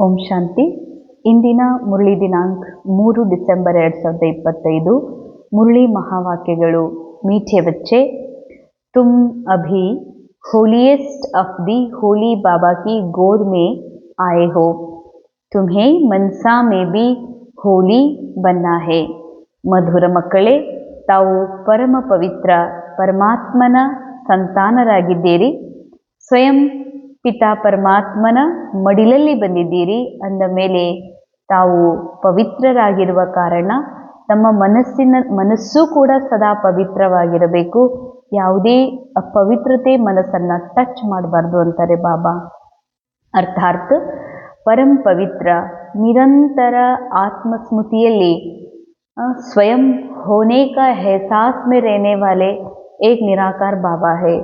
ಓಂ ಶಾಂತಿ. ಇಂದಿನ ಮುರಳಿ ದಿನಾಂಕ 3 ಡಿಸೆಂಬರ್ 2025. ಮುರಳಿ ಮಹಾವಾಕ್ಯಗಳು. ಮೀಠೆ ಬಚ್ಚೆ, ತುಮ್ ಅಭಿ holiest of the holy Baba ಕಿ ಗೋದ್ ಮೇ ಆಯೆ ಹೋ. ತುಮ್ಹೇ ಮನ್ಸಾ ಮೇ ಬಿ ಹೋಲಿ ಬನ್ನ ಹೇ. ಮಧುರ ಮಕ್ಕಳೇ, ತಾವು ಪರಮ ಪವಿತ್ರ ಪರಮಾತ್ಮನ ಸಂತಾನರಾಗಿದ್ದೀರಿ. ಸ್ವಯಂ ಪಿತಾ ಪರಮಾತ್ಮನ ಮಡಿಲಲ್ಲಿ ಬಂದಿದ್ದೀರಿ. ಅಂದ ಮೇಲೆ ತಾವು ಪವಿತ್ರರಾಗಿರುವ ಕಾರಣ ತಮ್ಮ ಮನಸ್ಸು ಕೂಡ ಸದಾ ಪವಿತ್ರವಾಗಿರಬೇಕು. ಯಾವುದೇ ಅಪವಿತ್ರತೆ ಮನಸ್ಸನ್ನು ಟಚ್ ಮಾಡಬಾರ್ದು ಅಂತಾರೆ ಬಾಬಾ. ಅರ್ಥಾತ್ ಪರಂ ಪವಿತ್ರ ನಿರಂತರ ಆತ್ಮಸ್ಮೃತಿಯಲ್ಲಿ ಸ್ವಯಂ होने का एहसास में रहने वाले एक निराकार बाबा है.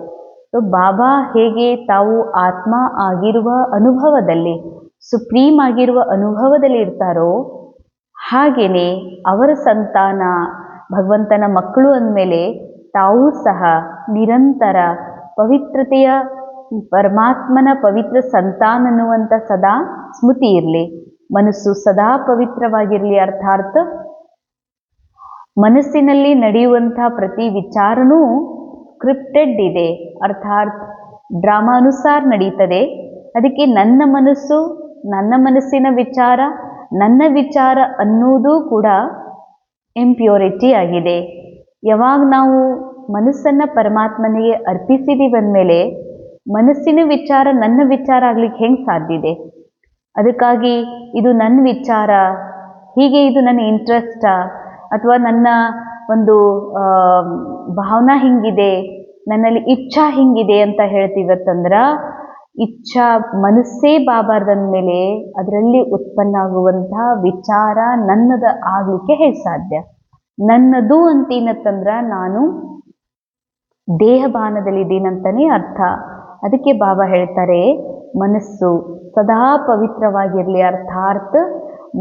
ಬಾಬಾ ಹೇಗೆ ತಾವು ಆತ್ಮ ಆಗಿರುವ ಅನುಭವದಲ್ಲಿ, ಸುಪ್ರೀಂ ಆಗಿರುವ ಅನುಭವದಲ್ಲಿ ಇರ್ತಾರೋ, ಹಾಗೆಯೇ ಅವರ ಸಂತಾನ ಭಗವಂತನ ಮಕ್ಕಳು ಅಂದಮೇಲೆ ತಾವೂ ಸಹ ನಿರಂತರ ಪವಿತ್ರತೆಯ ಪರಮಾತ್ಮನ ಪವಿತ್ರ ಸಂತಾನ ಅನ್ನುವಂಥ ಸದಾ ಸ್ಮೃತಿ ಇರಲಿ. ಮನಸ್ಸು ಸದಾ ಪವಿತ್ರವಾಗಿರಲಿ. ಅರ್ಥಾತ್ ಮನಸ್ಸಿನಲ್ಲಿ ನಡೆಯುವಂಥ ಪ್ರತಿ ವಿಚಾರನೂ ಸ್ಕ್ರಿಪ್ಟೆಡ್ ಇದೆ, ಅರ್ಥಾತ್ ಡ್ರಾಮಾ ಅನುಸಾರ ನಡೀತದೆ. ಅದಕ್ಕೆ ನನ್ನ ಮನಸ್ಸು, ನನ್ನ ಮನಸ್ಸಿನ ವಿಚಾರ, ನನ್ನ ವಿಚಾರ ಅನ್ನೋದು ಕೂಡ ಇಂಪ್ಯೂರಿಟಿ ಆಗಿದೆ. ಯಾವಾಗ ನಾವು ಮನಸ್ಸನ್ನು ಪರಮಾತ್ಮನಿಗೆ ಅರ್ಪಿಸಿದೀವಿ ಅಂದಮೇಲೆ ಮನಸ್ಸಿನ ವಿಚಾರ ನನ್ನ ವಿಚಾರ ಆಗ್ಲಿಕ್ಕೆ ಹೆಂಗೆ ಸಾಧ್ಯ ಇದೆ? ಅದಕ್ಕಾಗಿ ಇದು ನನ್ನ ವಿಚಾರ, ಹೀಗೆ ಇದು ನನ್ನ ಇಂಟ್ರೆಸ್ಟಾ ಅಥವಾ ನನ್ನ ಒಂದು ಭಾವನಾ ಹಿಂಗಿದೆ, ನನ್ನಲ್ಲಿ ಇಚ್ಛಾ ಹಿಂಗಿದೆ ಅಂತ ಹೇಳ್ತೀವತ್ತಂದ್ರೆ, ಇಚ್ಛಾ ಮನಸ್ಸೇ ಬಾಬಾರ್ದಂದಮೇಲೆ ಅದರಲ್ಲಿ ಉತ್ಪನ್ನ ಆಗುವಂತಹ ವಿಚಾರ ನನ್ನದ ಆಗಲಿಕ್ಕೆ ಹೇಗೆ ಸಾಧ್ಯ? ನನ್ನದು ಅಂತೇನತ್ತಂದ್ರೆ ನಾನು ದೇಹಭಾನದಲ್ಲಿದ್ದೀನಂತನೇ ಅರ್ಥ. ಅದಕ್ಕೆ ಬಾಬಾ ಹೇಳ್ತಾರೆ ಮನಸ್ಸು ಸದಾ ಪವಿತ್ರವಾಗಿರಲಿ. ಅರ್ಥಾತ್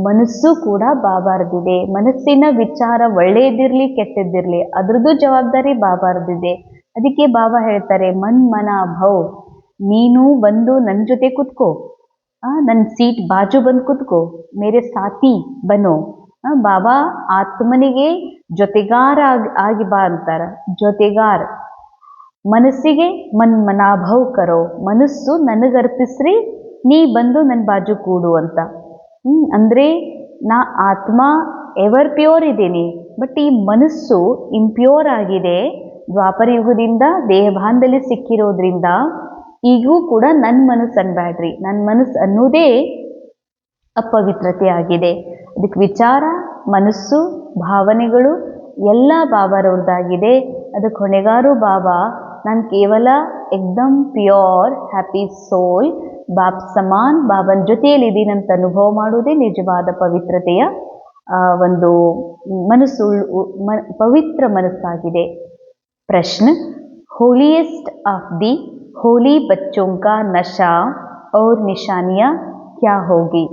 ಮನಸ್ಸು ಕೂಡ ಬಾಬಾರ್ದಿದೆ. ಮನಸ್ಸಿನ ವಿಚಾರ ಒಳ್ಳೆಯದಿರಲಿ ಕೆಟ್ಟದ್ದಿರಲಿ ಅದ್ರದ್ದು ಜವಾಬ್ದಾರಿ ಬಾಬಾರ್ದಿದೆ. ಅದಕ್ಕೆ ಬಾಬಾ ಹೇಳ್ತಾರೆ ಮನ ಭವ್, ನೀನು ಬಂದು ನನ್ನ ಜೊತೆ ಕುತ್ಕೋ, ನನ್ನ ಸೀಟ್ ಬಾಜು ಬಂದು ಕುತ್ಕೋ, ಮೇರೆ ಸಾಥಿ ಬನೋ. ಬಾಬಾ ಆತ್ಮನಿಗೆ ಜೊತೆಗಾರ ಆಗಿ ಬಾ ಅಂತಾರ. ಜೊತೆಗಾರ ಮನಸ್ಸಿಗೆ ಮನಾಭವ್ ಕರೋ, ಮನಸ್ಸು ನನಗರ್ಪಿಸ್ರಿ, ನೀ ಬಂದು ನನ್ನ ಬಾಜು ಕೂಡು ಅಂತ. ಅಂದರೆ ನಾ ಆತ್ಮ ಎವರ್ ಪ್ಯೂರ್ ಇದ್ದೀನಿ, ಬಟ್ ಈ ಮನಸ್ಸು ಇಂಪ್ಯೂರ್ ಆಗಿದೆ. ದ್ವಾಪರ ಯುಗದಿಂದ ದೇಹಭಾನದಲ್ಲಿ ಸಿಕ್ಕಿರೋದ್ರಿಂದ ಈಗೂ ಕೂಡ ನನ್ನ ಮನಸ್ಸು ಅನ್ಬೇಡ್ರಿ, ನನ್ನ ಮನಸ್ಸು ಅನ್ನೋದೇ ಅಪವಿತ್ರತೆ ಆಗಿದೆ. ಅದಕ್ಕೆ ವಿಚಾರ, ಮನಸ್ಸು, ಭಾವನೆಗಳು ಎಲ್ಲ ಬಾಬಾರವ್ರದ್ದಾಗಿದೆ. ಅದಕ್ಕೆ ಹೊಣೆಗಾರು ಬಾಬಾ. ನಾನು ಕೇವಲ ಎಕ್ದಮ್ ಪ್ಯೂರ್ ಹ್ಯಾಪಿ ಸೋಲ್, ಬಾಬ್ ಸಮಾನ್ ಬಾಬನ ಜೊತೆಯಲ್ಲಿ ಇದ್ದೀನಂತ ಅನುಭವ ಮಾಡುವುದೇ ನಿಜವಾದ ಪವಿತ್ರತೆಯ ಒಂದು ಮನಸ್ಸು, ಪವಿತ್ರ ಮನಸ್ಸಾಗಿದೆ. ಪ್ರಶ್ನ, ಹೋಲಿಯೆಸ್ಟ್ ಆಫ್ ದಿ ಹೋಲಿ ಬಚ್ಚೋಂ ಕಾ ನಶಾ ಔರ್ ನಿಶಾನಿಯಾ ಕ್ಯಾ ಹೋಗಿ.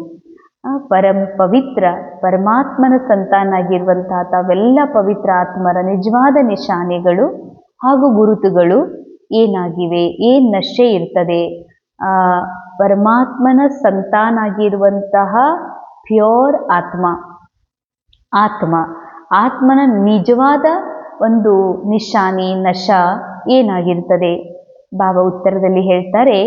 ಪರಂ ಪವಿತ್ರ ಪರಮಾತ್ಮನ ಸಂತಾನಾಗಿರುವಂತಹ ತಾವೆಲ್ಲ ಪವಿತ್ರ ಆತ್ಮರ ನಿಜವಾದ ನಿಶಾನೆಗಳು ಹಾಗೂ ಗುರುತುಗಳು ಏನಾಗಿವೆ? ಏನು ನಶೆ ಇರ್ತದೆ? ಪರಮಾತ್ಮನ ಸಂತಾನಾಗಿರುವಂತಹ ಪ್ಯೂರ್ ಆತ್ಮನ ನಿಜವಾದ ಒಂದು ನಿಶಾನಿ, ನಶಾ ಏನಾಗಿರ್ತದೆ? ಬಾಬಾ ಉತ್ತರದಲ್ಲಿ ಹೇಳ್ತಾರೆ,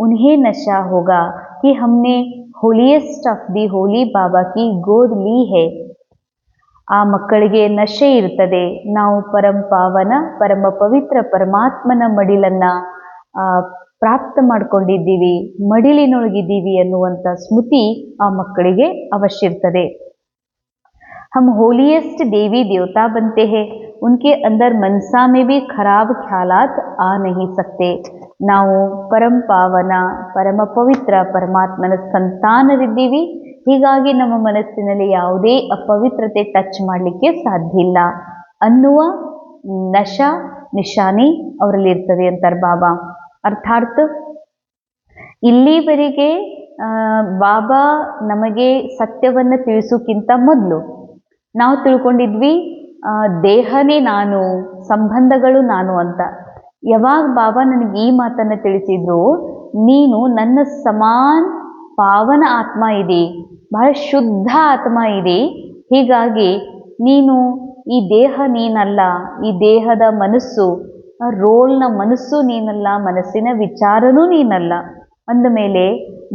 ಉನ್ಹೇ ನಶಾ ಹೋಗಾ ಕಿ ಹಮ್ನೆ holiest of the holy Baba ಕಿ ಗೋದ್ ಲೀ ಹೇ. ಆ ಮಕ್ಕಳಿಗೆ ನಶೆ ಇರ್ತದೆ, ನಾವು ಪರಮ ಪವಿತ್ರ ಪರಮಾತ್ಮನ ಮಡಿಲನ್ನು ಪ್ರಾಪ್ತ ಮಾಡ್ಕೊಂಡಿದ್ದೀವಿ, ಮಡಿಲಿನೊಳಗಿದ್ದೀವಿ ಅನ್ನುವಂಥ ಸ್ಮೃತಿ ಆ ಮಕ್ಕಳಿಗೆ ಅವಶ್ಯ ಇರ್ತದೆ. हम होलीएस्ट देवी देवता बनते हैं, उनके अंदर मनसा में भी खराब ख्यालात आ नहीं सकते. ನಾವು ಪರಮ ಪವಿತ್ರ ಪರಮಾತ್ಮನ ಸಂತಾನರಿದ್ದೀವಿ, ಹೀಗಾಗಿ ನಮ್ಮ ಮನಸ್ಸಿನಲ್ಲಿ ಯಾವುದೇ ಅಪವಿತ್ರತೆ ಟಚ್ ಮಾಡಲಿಕ್ಕೆ ಸಾಧ್ಯ ಇಲ್ಲ ಅನ್ನುವ ನಶಾ ನಿಶಾನಿ ಅವರಲ್ಲಿ ಇರ್ತದೆ ಅಂತಾರೆ ಬಾಬಾ. ಅರ್ಥಾತ್ ಇಲ್ಲಿವರೆಗೆ ಬಾಬಾ ನಮಗೆ ಸತ್ಯವನ್ನು ತಿಳಿಸೋಕ್ಕಿಂತ ಮೊದಲು ನಾವು ತಿಳ್ಕೊಂಡಿದ್ವಿ ದೇಹನೇ ನಾನು, ಸಂಬಂಧಗಳು ನಾನು ಅಂತ. ಯಾವಾಗ ಬಾಬಾ ನನಗೆ ಈ ಮಾತನ್ನು ತಿಳಿಸಿದ್ರು, ನೀನು ನನ್ನ ಸಮಾನ ಪಾವನ ಆತ್ಮ ಇದೆ, ಬಹಳ ಶುದ್ಧ ಆತ್ಮ ಇದೆ. ಹೀಗಾಗಿ ನೀನು ಈ ದೇಹ ನೀನಲ್ಲ, ಈ ದೇಹದ ಮನಸ್ಸು, ರೋಲ್ನ ಮನಸ್ಸು ನೀನಲ್ಲ, ಮನಸ್ಸಿನ ವಿಚಾರನೂ ನೀನಲ್ಲ. ಅಂದಮೇಲೆ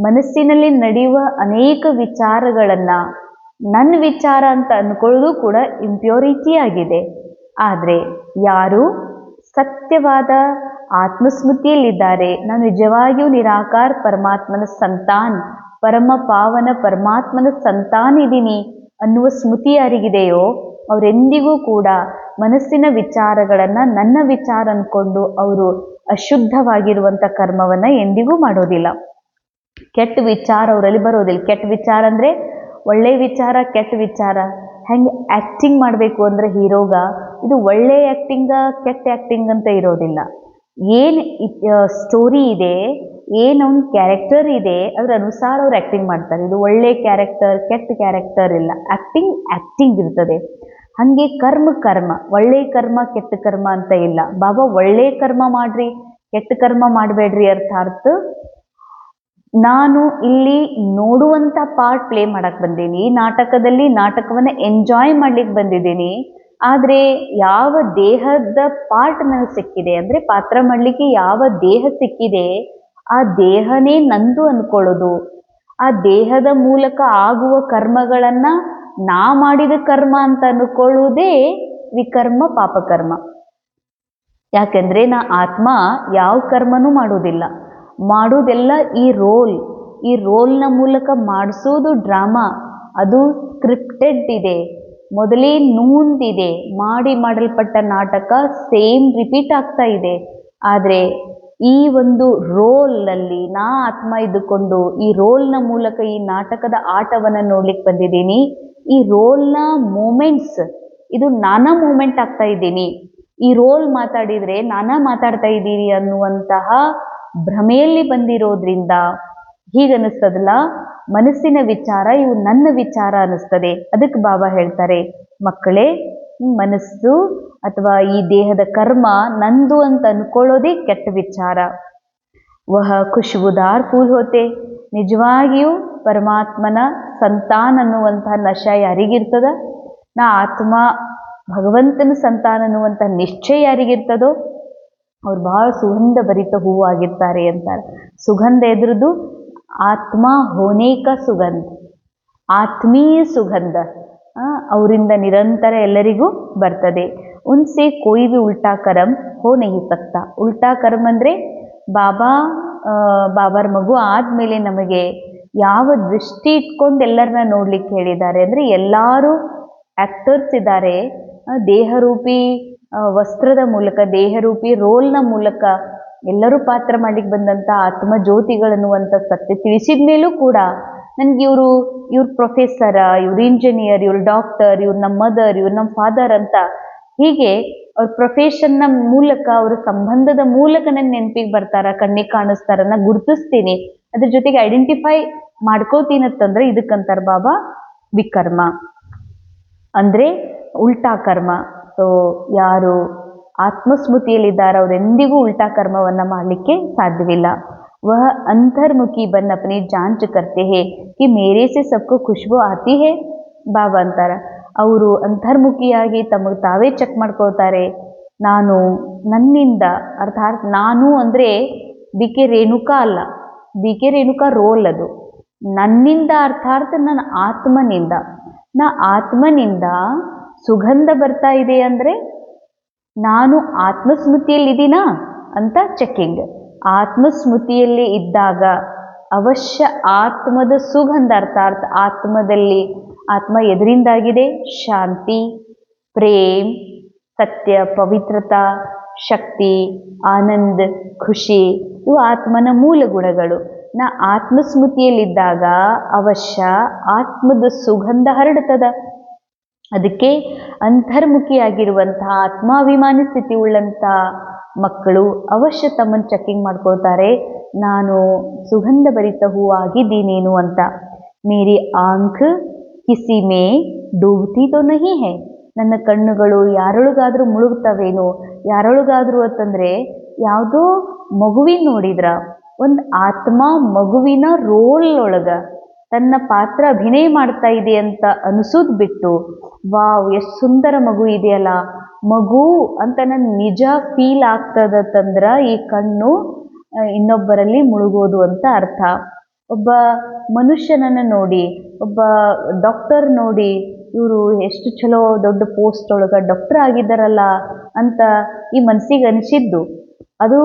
ಮನಸ್ಸಿನಲ್ಲಿ ನಡೆಯುವ ಅನೇಕ ವಿಚಾರಗಳನ್ನು ನನ್ನ ವಿಚಾರ ಅಂತ ಅಂದ್ಕೊಳ್ಳೋದು ಕೂಡ ಇಂಪ್ಯೂರಿಟಿ ಆಗಿದೆ. ಆದರೆ ಯಾರು ಸತ್ಯವಾದ ಆತ್ಮಸ್ಮೃತಿಯಲ್ಲಿದ್ದಾರೆ, ನಾನು ನಿಜವಾಗಿಯೂ ನಿರಾಕಾರ ಪರಮಾತ್ಮನ ಸಂತಾನ್, ಪರಮ ಪಾವನ ಪರಮಾತ್ಮನ ಸಂತಾನ ಇದ್ದೀನಿ ಅನ್ನುವ ಸ್ಮೃತಿ ಯಾರಿಗಿದೆಯೋ ಅವರೆಂದಿಗೂ ಕೂಡ ಮನಸ್ಸಿನ ವಿಚಾರಗಳನ್ನು ನನ್ನ ವಿಚಾರ ಅಂದ್ಕೊಂಡು ಅವರು ಅಶುದ್ಧವಾಗಿರುವಂಥ ಕರ್ಮವನ್ನು ಎಂದಿಗೂ ಮಾಡೋದಿಲ್ಲ. ಕೆಟ್ಟ ವಿಚಾರ ಅವರಲ್ಲಿ ಬರೋದಿಲ್ಲ. ಕೆಟ್ಟ ವಿಚಾರ ಅಂದರೆ ಒಳ್ಳೆಯ ವಿಚಾರ, ಕೆಟ್ಟ ವಿಚಾರ. ಹೆಂಗೆ ಆ್ಯಕ್ಟಿಂಗ್ ಮಾಡಬೇಕು ಅಂದರೆ ಹೀರೋಗ ಇದು ಒಳ್ಳೆಯ ಆ್ಯಕ್ಟಿಂಗ, ಕೆಟ್ಟ ಆ್ಯಕ್ಟಿಂಗ್ ಅಂತ ಇರೋದಿಲ್ಲ. ಏನು ಸ್ಟೋರಿ ಇದೆ, ಏನೊಂದು ಕ್ಯಾರೆಕ್ಟರ್ ಇದೆ, ಅದರ ಅನುಸಾರ ಅವ್ರು ಆ್ಯಕ್ಟಿಂಗ್ ಮಾಡ್ತಾರೆ. ಇದು ಒಳ್ಳೆಯ ಕ್ಯಾರೆಕ್ಟರ್, ಕೆಟ್ಟ ಕ್ಯಾರೆಕ್ಟರ್ ಇಲ್ಲ. ಆ್ಯಕ್ಟಿಂಗ್ ಇರ್ತದೆ. ಹಾಗೆ ಕರ್ಮ, ಒಳ್ಳೆಯ ಕರ್ಮ ಕೆಟ್ಟ ಕರ್ಮ ಅಂತ ಇಲ್ಲ. ಬಾಬಾ ಒಳ್ಳೆಯ ಕರ್ಮ ಮಾಡ್ರಿ, ಕೆಟ್ಟ ಕರ್ಮ ಮಾಡಬೇಡ್ರಿ ಅರ್ಥಾತ್ ನಾನು ಇಲ್ಲಿ ನೋಡುವಂಥ ಪಾರ್ಟ್ ಪ್ಲೇ ಮಾಡಕ್ಕೆ ಬಂದೀನಿ. ಈ ನಾಟಕದಲ್ಲಿ ನಾಟಕವನ್ನು ಎಂಜಾಯ್ ಮಾಡ್ಲಿಕ್ಕೆ ಬಂದಿದ್ದೀನಿ. ಆದರೆ ಯಾವ ದೇಹದ ಪಾರ್ಟ್ ನನಗೆ ಸಿಕ್ಕಿದೆ ಅಂದರೆ ಪಾತ್ರ ಮಾಡಲಿಕ್ಕೆ ಯಾವ ದೇಹ ಸಿಕ್ಕಿದೆ ಆ ದೇಹನೇ ನಂದು ಅಂದ್ಕೊಳ್ಳೋದು, ಆ ದೇಹದ ಮೂಲಕ ಆಗುವ ಕರ್ಮಗಳನ್ನು ನಾ ಮಾಡಿದ ಕರ್ಮ ಅಂತ ಅಂದ್ಕೊಳ್ಳುವುದೇ ವಿಕರ್ಮ ಪಾಪಕರ್ಮ. ಯಾಕೆಂದರೆ ನಾ ಆತ್ಮ ಯಾವ ಕರ್ಮನೂ ಮಾಡೋದಿಲ್ಲ. ಮಾಡೋದೆಲ್ಲ ಈ ರೋಲ್ನ ಮೂಲಕ ಮಾಡಿಸೋದು ಡ್ರಾಮಾ. ಅದು ಸ್ಕ್ರಿಪ್ಟೆಡ್ ಇದೆ, ಮೊದಲೇ ನೂಂದಿದೆ. ಮಾಡಲ್ಪಟ್ಟ ನಾಟಕ ಸೇಮ್ ರಿಪೀಟ್ ಆಗ್ತಾ ಇದೆ. ಆದರೆ ಈ ಒಂದು ರೋಲ್ನಲ್ಲಿ ನಾ ಆತ್ಮ ಇದ್ದುಕೊಂಡು ಈ ರೋಲ್ನ ಮೂಲಕ ಈ ನಾಟಕದ ಆಟವನ್ನು ನೋಡ್ಲಿಕ್ಕೆ ಬಂದಿದ್ದೀನಿ. ಈ ರೋಲ್ನ ಮೂಮೆಂಟ್ಸ್, ಇದು ನಾನಾ ಮೂಮೆಂಟ್ ಆಗ್ತಾ ಇದ್ದೀನಿ. ಈ ರೋಲ್ ಮಾತಾಡಿದರೆ ನಾನಾ ಮಾತಾಡ್ತಾ ಇದ್ದೀರಿ ಅನ್ನುವಂತಹ ಭ್ರಮೆಯಲ್ಲಿ ಬಂದಿರೋದ್ರಿಂದ ಹೀಗನ್ನಿಸ್ತದಲ್ಲ, ಮನಸ್ಸಿನ ವಿಚಾರ ಇವು ನನ್ನ ವಿಚಾರ ಅನ್ನಿಸ್ತದೆ. ಅದಕ್ಕೆ ಬಾಬಾ ಹೇಳ್ತಾರೆ, ಮಕ್ಕಳೇ ಮನಸ್ಸು ಅಥವಾ ಈ ದೇಹದ ಕರ್ಮ ನಂದು ಅಂತ ಅಂದ್ಕೊಳ್ಳೋದೇ ಕೆಟ್ಟ ವಿಚಾರ. ವಹ ಖುಷ್ಬುದಾರ್ ಫೂಲ್ ಹೋತೆ. ನಿಜವಾಗಿಯೂ ಪರಮಾತ್ಮನ ಸಂತಾನ ಅನ್ನುವಂಥ ನಶ ಯಾರಿಗಿರ್ತದ, ನಾ ಆತ್ಮ ಭಗವಂತನ ಸಂತಾನ ಅನ್ನುವಂಥ ನಿಶ್ಚಯ ಯಾರಿಗಿರ್ತದೋ ಅವ್ರು ಬಹಳ ಸುಗಂಧ ಭರಿತ ಹೂವಾಗಿರ್ತಾರೆ ಅಂತಾರೆ. ಸುಗಂಧ ಎದ್ರದ್ದು ಆತ್ಮ ಹೋನೇಕ ಸುಗಂಧ, ಆತ್ಮೀಯ ಸುಗಂಧ ಅವರಿಂದ ನಿರಂತರ ಎಲ್ಲರಿಗೂ ಬರ್ತದೆ. ಉನ್ಸೆ ಕೋಯಿ ಭಿ ಉಲ್ಟಾ ಕರಮ್ ಹೋ ನಹಿ ಸಕ್ತಾ. ಉಲ್ಟಾ ಕರ್ಮ್ ಅಂದರೆ ಬಾಬಾರ ಮಗು ಆದಮೇಲೆ ನಮಗೆ ಯಾವ ದೃಷ್ಟಿ ಇಟ್ಕೊಂಡು ಎಲ್ಲರನ್ನ ನೋಡ್ಲಿಕ್ಕೆ ಹೇಳಿದ್ದಾರೆ ಅಂದರೆ ಎಲ್ಲರೂ ಆ್ಯಕ್ಟರ್ಸ್ ಇದ್ದಾರೆ. ದೇಹರೂಪಿ ವಸ್ತ್ರದ ಮೂಲಕ, ದೇಹರೂಪಿ ರೋಲ್ನ ಮೂಲಕ ಎಲ್ಲರೂ ಪಾತ್ರ ಮಾಡ್ಲಿಕ್ಕೆ ಬಂದಂಥ ಆತ್ಮ ಜ್ಯೋತಿಗಳನ್ನುವಂಥ ಸತ್ಯ ತಿಳಿಸಿದ ಮೇಲೂ ಕೂಡ ನನಗೆ ಇವ್ರು ಪ್ರೊಫೆಸರ, ಇವ್ರು ಇಂಜಿನಿಯರ್, ಇವ್ರು ಡಾಕ್ಟರ್, ಇವ್ರು ನಮ್ಮ ಮದರ್, ಇವ್ರು ನಮ್ಮ ಫಾದರ್ ಅಂತ ಹೀಗೆ ಅವ್ರ ಪ್ರೊಫೆಷನ್ನ ಮೂಲಕ, ಅವ್ರ ಸಂಬಂಧದ ಮೂಲಕ ನನ್ನ ನೆನಪಿಗೆ ಬರ್ತಾರ, ಕಣ್ಣಿಗೆ ಕಾಣಿಸ್ತಾರ, ನಾ ಗುರುತಿಸ್ತೀನಿ, ಅದ್ರ ಜೊತೆಗೆ ಐಡೆಂಟಿಫೈ ಮಾಡ್ಕೋತೀನಂತಂದ್ರೆ ಇದಕ್ಕಂತಾರೆ ಬಾಬಾ ವಿಕರ್ಮ ಅಂದರೆ ಉಲ್ಟಾ ಕರ್ಮ. ಸೊ ಯಾರು ಆತ್ಮಸ್ಮೃತಿಯಲ್ಲಿದ್ದಾರೆ ಅವರೆಂದಿಗೂ ಉಲ್ಟಾ ಕರ್ಮವನ್ನು ಮಾಡಲಿಕ್ಕೆ ಸಾಧ್ಯವಿಲ್ಲ. ವಹ ಅಂತರ್ಮುಖಿ ಬನ್ ಅಪನಿ ಜಾಂಚ್ ಕರ್ತೆ ಹೇ ಕಿ ಮೇರೆ ಸೆ ಸಬ್ಕೋ ಖುಷ್ಬು ಆತಿ ಹೇ. ಬಾಬಾ ಅಂತಾರೆ ಅವರು ಅಂತರ್ಮುಖಿಯಾಗಿ ತಮಗೆ ತಾವೇ ಚೆಕ್ ಮಾಡ್ಕೊಳ್ತಾರೆ. ನನ್ನಿಂದ, ಅರ್ಥಾತ್ ನಾನು ಅಂದರೆ ಬಿ ಕೆ ರೇಣುಕಾ ಅಲ್ಲ, ಬಿ ಕೆ ರೇಣುಕಾ ರೋಲ್ ಅದು. ನನ್ನಿಂದ ಅರ್ಥಾತ್ ನನ್ನ ಆತ್ಮನಿಂದ ಸುಗಂಧ ಬರ್ತಾ ಇದೆ ಅಂದರೆ ನಾನು ಆತ್ಮಸ್ಮೃತಿಯಲ್ಲಿದ್ದೀನಾ ಅಂತ ಚೆಕ್ಕಿಂಗ್. ಆತ್ಮಸ್ಮೃತಿಯಲ್ಲಿ ಇದ್ದಾಗ ಅವಶ್ಯ ಆತ್ಮದ ಸುಗಂಧ, ಅರ್ಥಾತ್ ಆತ್ಮ ಎದರಿಂದಾಗಿದೆ? ಶಾಂತಿ, ಪ್ರೇಮ್, ಸತ್ಯ, ಪವಿತ್ರತಾ, ಶಕ್ತಿ, ಆನಂದ, ಖುಷಿ ಇವು ಆತ್ಮನ ಮೂಲ ಗುಣಗಳು. ನಾ ಆತ್ಮಸ್ಮೃತಿಯಲ್ಲಿದ್ದಾಗ ಅವಶ್ಯ ಆತ್ಮದ ಸುಗಂಧ ಹರಡುತ್ತದೆ. ಅದಕ್ಕೆ ಅಂತರ್ಮುಖಿಯಾಗಿರುವಂತಹ ಆತ್ಮಾಭಿಮಾನಿ ಸ್ಥಿತಿ ಉಳ್ಳಂಥ ಮಕ್ಕಳು ಅವಶ್ಯ ತಮ್ಮನ್ನು ಚೆಕ್ಕಿಂಗ್ ಮಾಡ್ಕೊಳ್ತಾರೆ, ನಾನು ಸುಗಂಧ ಭರಿತ ಹೂವಾಗಿದ್ದೀನೇನು ಅಂತ. ಮೇರಿ ಆಂಖ್ ಕಿಸಿ ಮೇ ಡೂಬ್ತಿ ತೋ ನಹಿ ಹೈ. ನನ್ನ ಕಣ್ಣುಗಳು ಯಾರೊಳಗಾದರೂ ಮುಳುಗ್ತವೇನೋ, ಯಾರೊಳಗಾದರೂ ಅಂತಂದರೆ ಯಾವುದೋ ಮಗುವಿನ ನೋಡಿದ್ರ, ಒಂದು ಆತ್ಮ ಮಗುವಿನ ರೋಲ್ ಒಳಗ ತನ್ನ ಪಾತ್ರ ಅಭಿನಯ ಮಾಡ್ತಾ ಇದೆ ಅಂತ ಅನಿಸೋದು ಬಿಟ್ಟು, ವಾವ್ ಎಷ್ಟು ಸುಂದರ ಮಗು ಇದೆಯಲ್ಲ, ಮಗು ಅಂತ ನನ್ ನಿಜ ಫೀಲ್ ಆಗ್ತದಂದ್ರ ಈ ಕಣ್ಣು ಇನ್ನೊಬ್ಬರಲ್ಲಿ ಮುಳುಗೋದು ಅಂತ ಅರ್ಥ. ಒಬ್ಬ ಮನುಷ್ಯನನ್ನು ನೋಡಿ, ಒಬ್ಬ ಡಾಕ್ಟರ್ ನೋಡಿ, ಇವರು ಎಷ್ಟು ಚಲೋ ದೊಡ್ಡ ಪೋಸ್ಟ್ ಒಳಗ ಡಾಕ್ಟರ್ ಆಗಿದ್ದಾರಲ್ಲ ಅಂತ ಈ ಮನಸ್ಸಿಗೆ ಅನಿಸಿದ್ದು ಅದು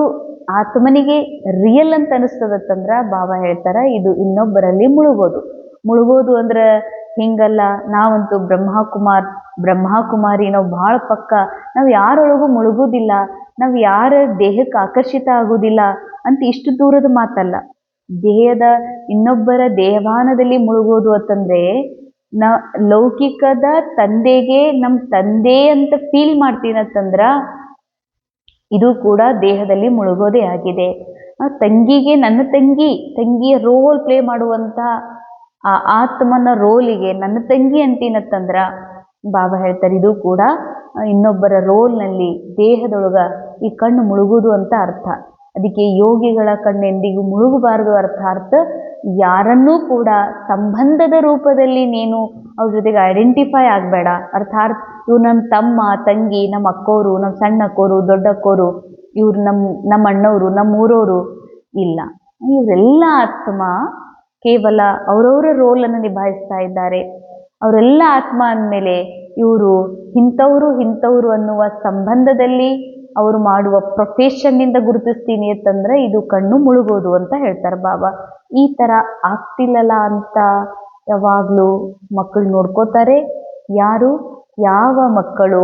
ಆತ್ಮನಿಗೆ ರಿಯಲ್ ಅಂತ ಅನಿಸ್ತದತ್ತಂದ್ರ ಬಾಬಾ ಹೇಳ್ತಾರ ಇದು ಇನ್ನೊಬ್ಬರಲ್ಲಿ ಮುಳುಗೋದು ಅಂದ್ರೆ ಹಿಂಗಲ್ಲ. ನಾವಂತೂ ಬ್ರಹ್ಮಕುಮಾರಿ ನಾವು ಭಾಳ ಪಕ್ಕ, ನಾವು ಯಾರೊಳಗೂ ಮುಳುಗೋದಿಲ್ಲ, ನಾವು ಯಾರ ದೇಹಕ್ಕೆ ಆಕರ್ಷಿತ ಆಗೋದಿಲ್ಲ ಅಂತ ಇಷ್ಟು ದೂರದ ಮಾತಲ್ಲ. ಇನ್ನೊಬ್ಬರ ದೇಹಭಾನದಲ್ಲಿ ಮುಳುಗೋದು ಅಂತಂದ್ರೆ ಲೌಕಿಕದ ತಂದೆಗೆ ನಮ್ಮ ತಂದೆ ಅಂತ ಫೀಲ್ ಮಾಡ್ತೀನಂತಂದ್ರ ಇದು ಕೂಡ ದೇಹದಲ್ಲಿ ಮುಳುಗೋದೇ ಆಗಿದೆ. ತಂಗಿಗೆ ನನ್ನ ತಂಗಿಯ ರೋಲ್ ಪ್ಲೇ ಮಾಡುವಂತ ಆ ಆತ್ಮನ ರೋಲಿಗೆ ನನ್ನ ತಂಗಿ ಅಂತೀನಂತಂದ್ರ ಬಾಬಾ ಹೇಳ್ತಾರೆ ಇದು ಕೂಡ ಇನ್ನೊಬ್ಬರ ರೋಲ್ನಲ್ಲಿ ದೇಹದೊಳಗ ಈ ಕಣ್ಣು ಮುಳುಗುದು ಅಂತ ಅರ್ಥ. ಅದಕ್ಕೆ ಯೋಗಿಗಳ ಕಣ್ಣು ಎಂದಿಗೂ ಮುಳುಗಬಾರದು. ಅರ್ಥಾತ್ ಯಾರನ್ನೂ ಕೂಡ ಸಂಬಂಧದ ರೂಪದಲ್ಲಿ ನೀನು ಅವ್ರ ಜೊತೆಗೆ ಐಡೆಂಟಿಫೈ ಆಗಬೇಡ. ಅರ್ಥಾತ್ ಇವ್ರು ನಮ್ಮ ತಮ್ಮ ತಂಗಿ, ನಮ್ಮ ಅಕ್ಕೋರು, ನಮ್ಮ ಸಣ್ಣ ಅಕ್ಕೋರು, ದೊಡ್ಡ ಅಕ್ಕೋರು, ಇವ್ರು ನಮ್ಮ ಅಣ್ಣವರು, ನಮ್ಮ ಊರವರು ಇಲ್ಲ. ಇವರೆಲ್ಲ ಆತ್ಮ ಕೇವಲ ಅವರವರ ರೋಲನ್ನು ನಿಭಾಯಿಸ್ತಾ ಇದ್ದಾರೆ. ಅವರೆಲ್ಲ ಆತ್ಮ ಅಂದಮೇಲೆ ಇವರು ಇಂಥವ್ರು ಅನ್ನುವ ಸಂಬಂಧದಲ್ಲಿ ಅವರು ಮಾಡುವ ಪ್ರೊಫೆಷನ್ನಿಂದ ಗುರುತಿಸ್ತೀನಿ ಅಂತಂದ್ರೆ ಇದು ಕಣ್ಣು ಮುಳುಗೋದು ಅಂತ ಹೇಳ್ತಾರೆ ಬಾಬಾ. ಈ ಥರ ಆಗ್ತಿಲ್ಲಲ್ಲ ಅಂತ ಯಾವಾಗಲೂ ಮಕ್ಕಳು ನೋಡ್ಕೋತಾರೆ. ಯಾವ ಮಕ್ಕಳು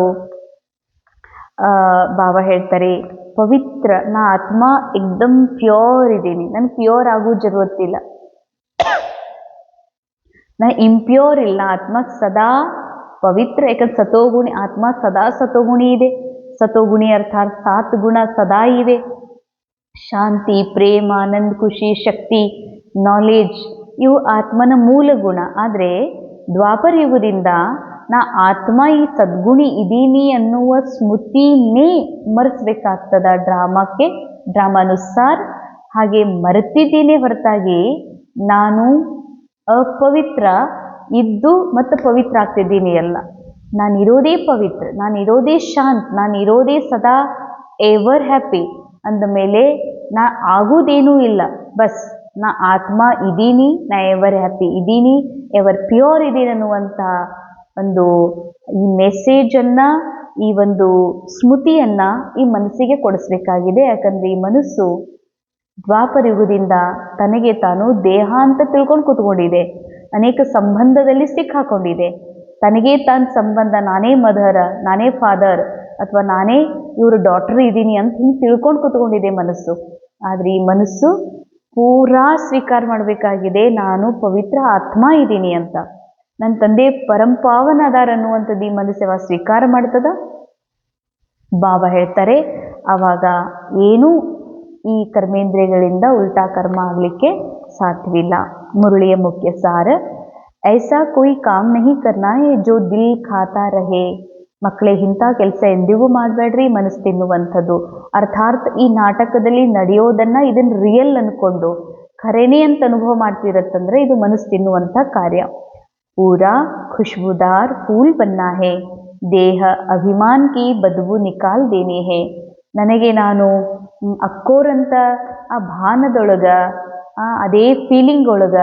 ಬಾಬಾ ಹೇಳ್ತಾರೆ ಪವಿತ್ರ, ನಾ ಆತ್ಮ ಏಕ್ದಮ್ ಪ್ಯೂರ್ ಇದ್ದೀನಿ, ನನ್ ಪ್ಯೂರ್ ಆಗೋ ಜರುರತ್ತಿಲ್ಲ, ನಾ ಇಂಪ್ಯೂರ್ ಇಲ್ಲ, ಆತ್ಮ ಸದಾ ಪವಿತ್ರ. ಯಾಕಂದ್ರೆ ಸತೋಗುಣಿ ಆತ್ಮ ಸದಾ ಸತೋಗುಣಿ ಇದೆ. ಸತೋಗುಣಿ ಅರ್ಥಾತ್ 7 ಗುಣ ಸದಾ ಇವೆ. ಶಾಂತಿ, ಪ್ರೇಮ, ಆನಂದ, ಖುಷಿ, ಶಕ್ತಿ, ನಾಲೆಡ್ಜ್ ಇವು ಆತ್ಮನ ಮೂಲ ಗುಣ. ಆದರೆ ದ್ವಾಪರ ಯುಗದಿಂದ ನಾ ಆತ್ಮ ಈ ಸದ್ಗುಣಿ ಇದೀನಿ ಅನ್ನುವ ಸ್ಮೃತಿನೇ ಮರೆಸ್ಬೇಕಾಗ್ತದ ಡ್ರಾಮಾನುಸಾರ. ಹಾಗೆ ಮರೆತಿದ್ದೇನೆ ಹೊರತಾಗಿ ನಾನು ಅಪವಿತ್ರ ಇದ್ದು ಮತ್ತು ಪವಿತ್ರ ಆಗ್ತಿದ್ದೀನಿ ಅಲ್ಲ. ನಾನಿರೋದೇ ಪವಿತ್ರ, ನಾನಿರೋದೇ ಶಾಂತ್, ನಾನಿರೋದೇ ಸದಾ ಎವರ್ ಹ್ಯಾಪಿ ಅಂದ ಮೇಲೆ ನಾ ಆಗುವುದೇನೂ ಇಲ್ಲ. ಬಸ್ ನಾ ಆತ್ಮ ಇದ್ದೀನಿ, ನಾ ಎವರ್ ಹ್ಯಾಪಿ ಇದ್ದೀನಿ, ಎವರ್ ಪ್ಯೂರ್ ಇದ್ದೀನಿ ಅನ್ನುವಂಥ ಒಂದು ಈ ಮೆಸೇಜನ್ನು, ಈ ಒಂದು ಸ್ಮೃತಿಯನ್ನು ಈ ಮನಸ್ಸಿಗೆ ಕೊಡಿಸ್ಬೇಕಾಗಿದೆ. ಯಾಕಂದರೆ ಈ ಮನಸ್ಸು ದ್ವಾಪರ ಯುಗದಿಂದ ತನಗೆ ತಾನು ದೇಹ ಅಂತ ತಿಳ್ಕೊಂಡು ಕೂತ್ಕೊಂಡಿದೆ. ಅನೇಕ ಸಂಬಂಧದಲ್ಲಿ ಸಿಕ್ಕಾಕೊಂಡಿದೆ. ತನಗೆ ತಾನು ಸಂಬಂಧ, ನಾನೇ ಮದರ್, ನಾನೇ ಫಾದರ್, ಅಥವಾ ನಾನೇ ಇವರು ಡಾಟರ್ ಇದ್ದೀನಿ ಅಂತ ಹಿಂಗೆ ತಿಳ್ಕೊಂಡು ಕೂತ್ಕೊಂಡಿದೆ ಮನಸ್ಸು. ಆದರೆ ಈ ಮನಸ್ಸು ಪೂರಾ ಸ್ವೀಕಾರ ಮಾಡಬೇಕಾಗಿದೆ, ನಾನು ಪವಿತ್ರ ಆತ್ಮ ಇದ್ದೀನಿ ಅಂತ. ನನ್ನ ತಂದೆ ಪರಂಪಾವನ ಅದಾರ ಅನ್ನುವಂಥದ್ದು ಈ ಮನಸ್ಸು ಯಾವಾಗ ಸ್ವೀಕಾರ ಮಾಡ್ತದ ಬಾಬಾ ಹೇಳ್ತಾರೆ ಆವಾಗ ಏನೂ ಈ ಕರ್ಮೇಂದ್ರಿಯಗಳಿಂದ ಉಲ್ಟಾ ಕರ್ಮ ಆಗಲಿಕ್ಕೆ ಸಾಧ್ಯವಿಲ್ಲ. ಮುರುಳಿಯ ಮುಖ್ಯ ಸಾರ, ಐಸಾ ಕೋಯಿ ಕಾಮ್ ನಹಿ ಕರ್ನಾ ಹೈ ಜೋ ದಿಲ್ ಖಾತಾ ರಹೆ. ಮಕ್ಕಳೇ, ಇಂಥ ಕೆಲಸ ಎಂದಿಗೂ ಮಾಡಬೇಡ್ರಿ, ಮನಸ್ಸು ತಿನ್ನುವಂಥದ್ದು. ಅರ್ಥಾತ್ ಈ ನಾಟಕದಲ್ಲಿ ನಡೆಯೋದನ್ನು ಇದನ್ನು ರಿಯಲ್ ಅಂದ್ಕೊಂಡು ಖರೇನೆ ಅಂತ ಅನುಭವ ಮಾಡ್ತಿರತ್ತಂದ್ರೆ ಇದು ಮನಸ್ಸು ತಿನ್ನುವಂಥ ಕಾರ್ಯ. ಪೂರಾ ಖುಷ್ಬುದಾರ್ ಫೂಲ್ ಬನ್ನಾ ಹೇ, ದೇಹ ಅಭಿಮಾನ್ ಕಿ ಬದ್ಬು ನಿಕಾಲ್ ದೇನೆ ಹೇ. ನನಗೆ ನಾನು ಅಕ್ಕೋರಂತ ಆ ಭಾನದೊಳಗ ಅದೇ ಫೀಲಿಂಗ್ ಒಳಗ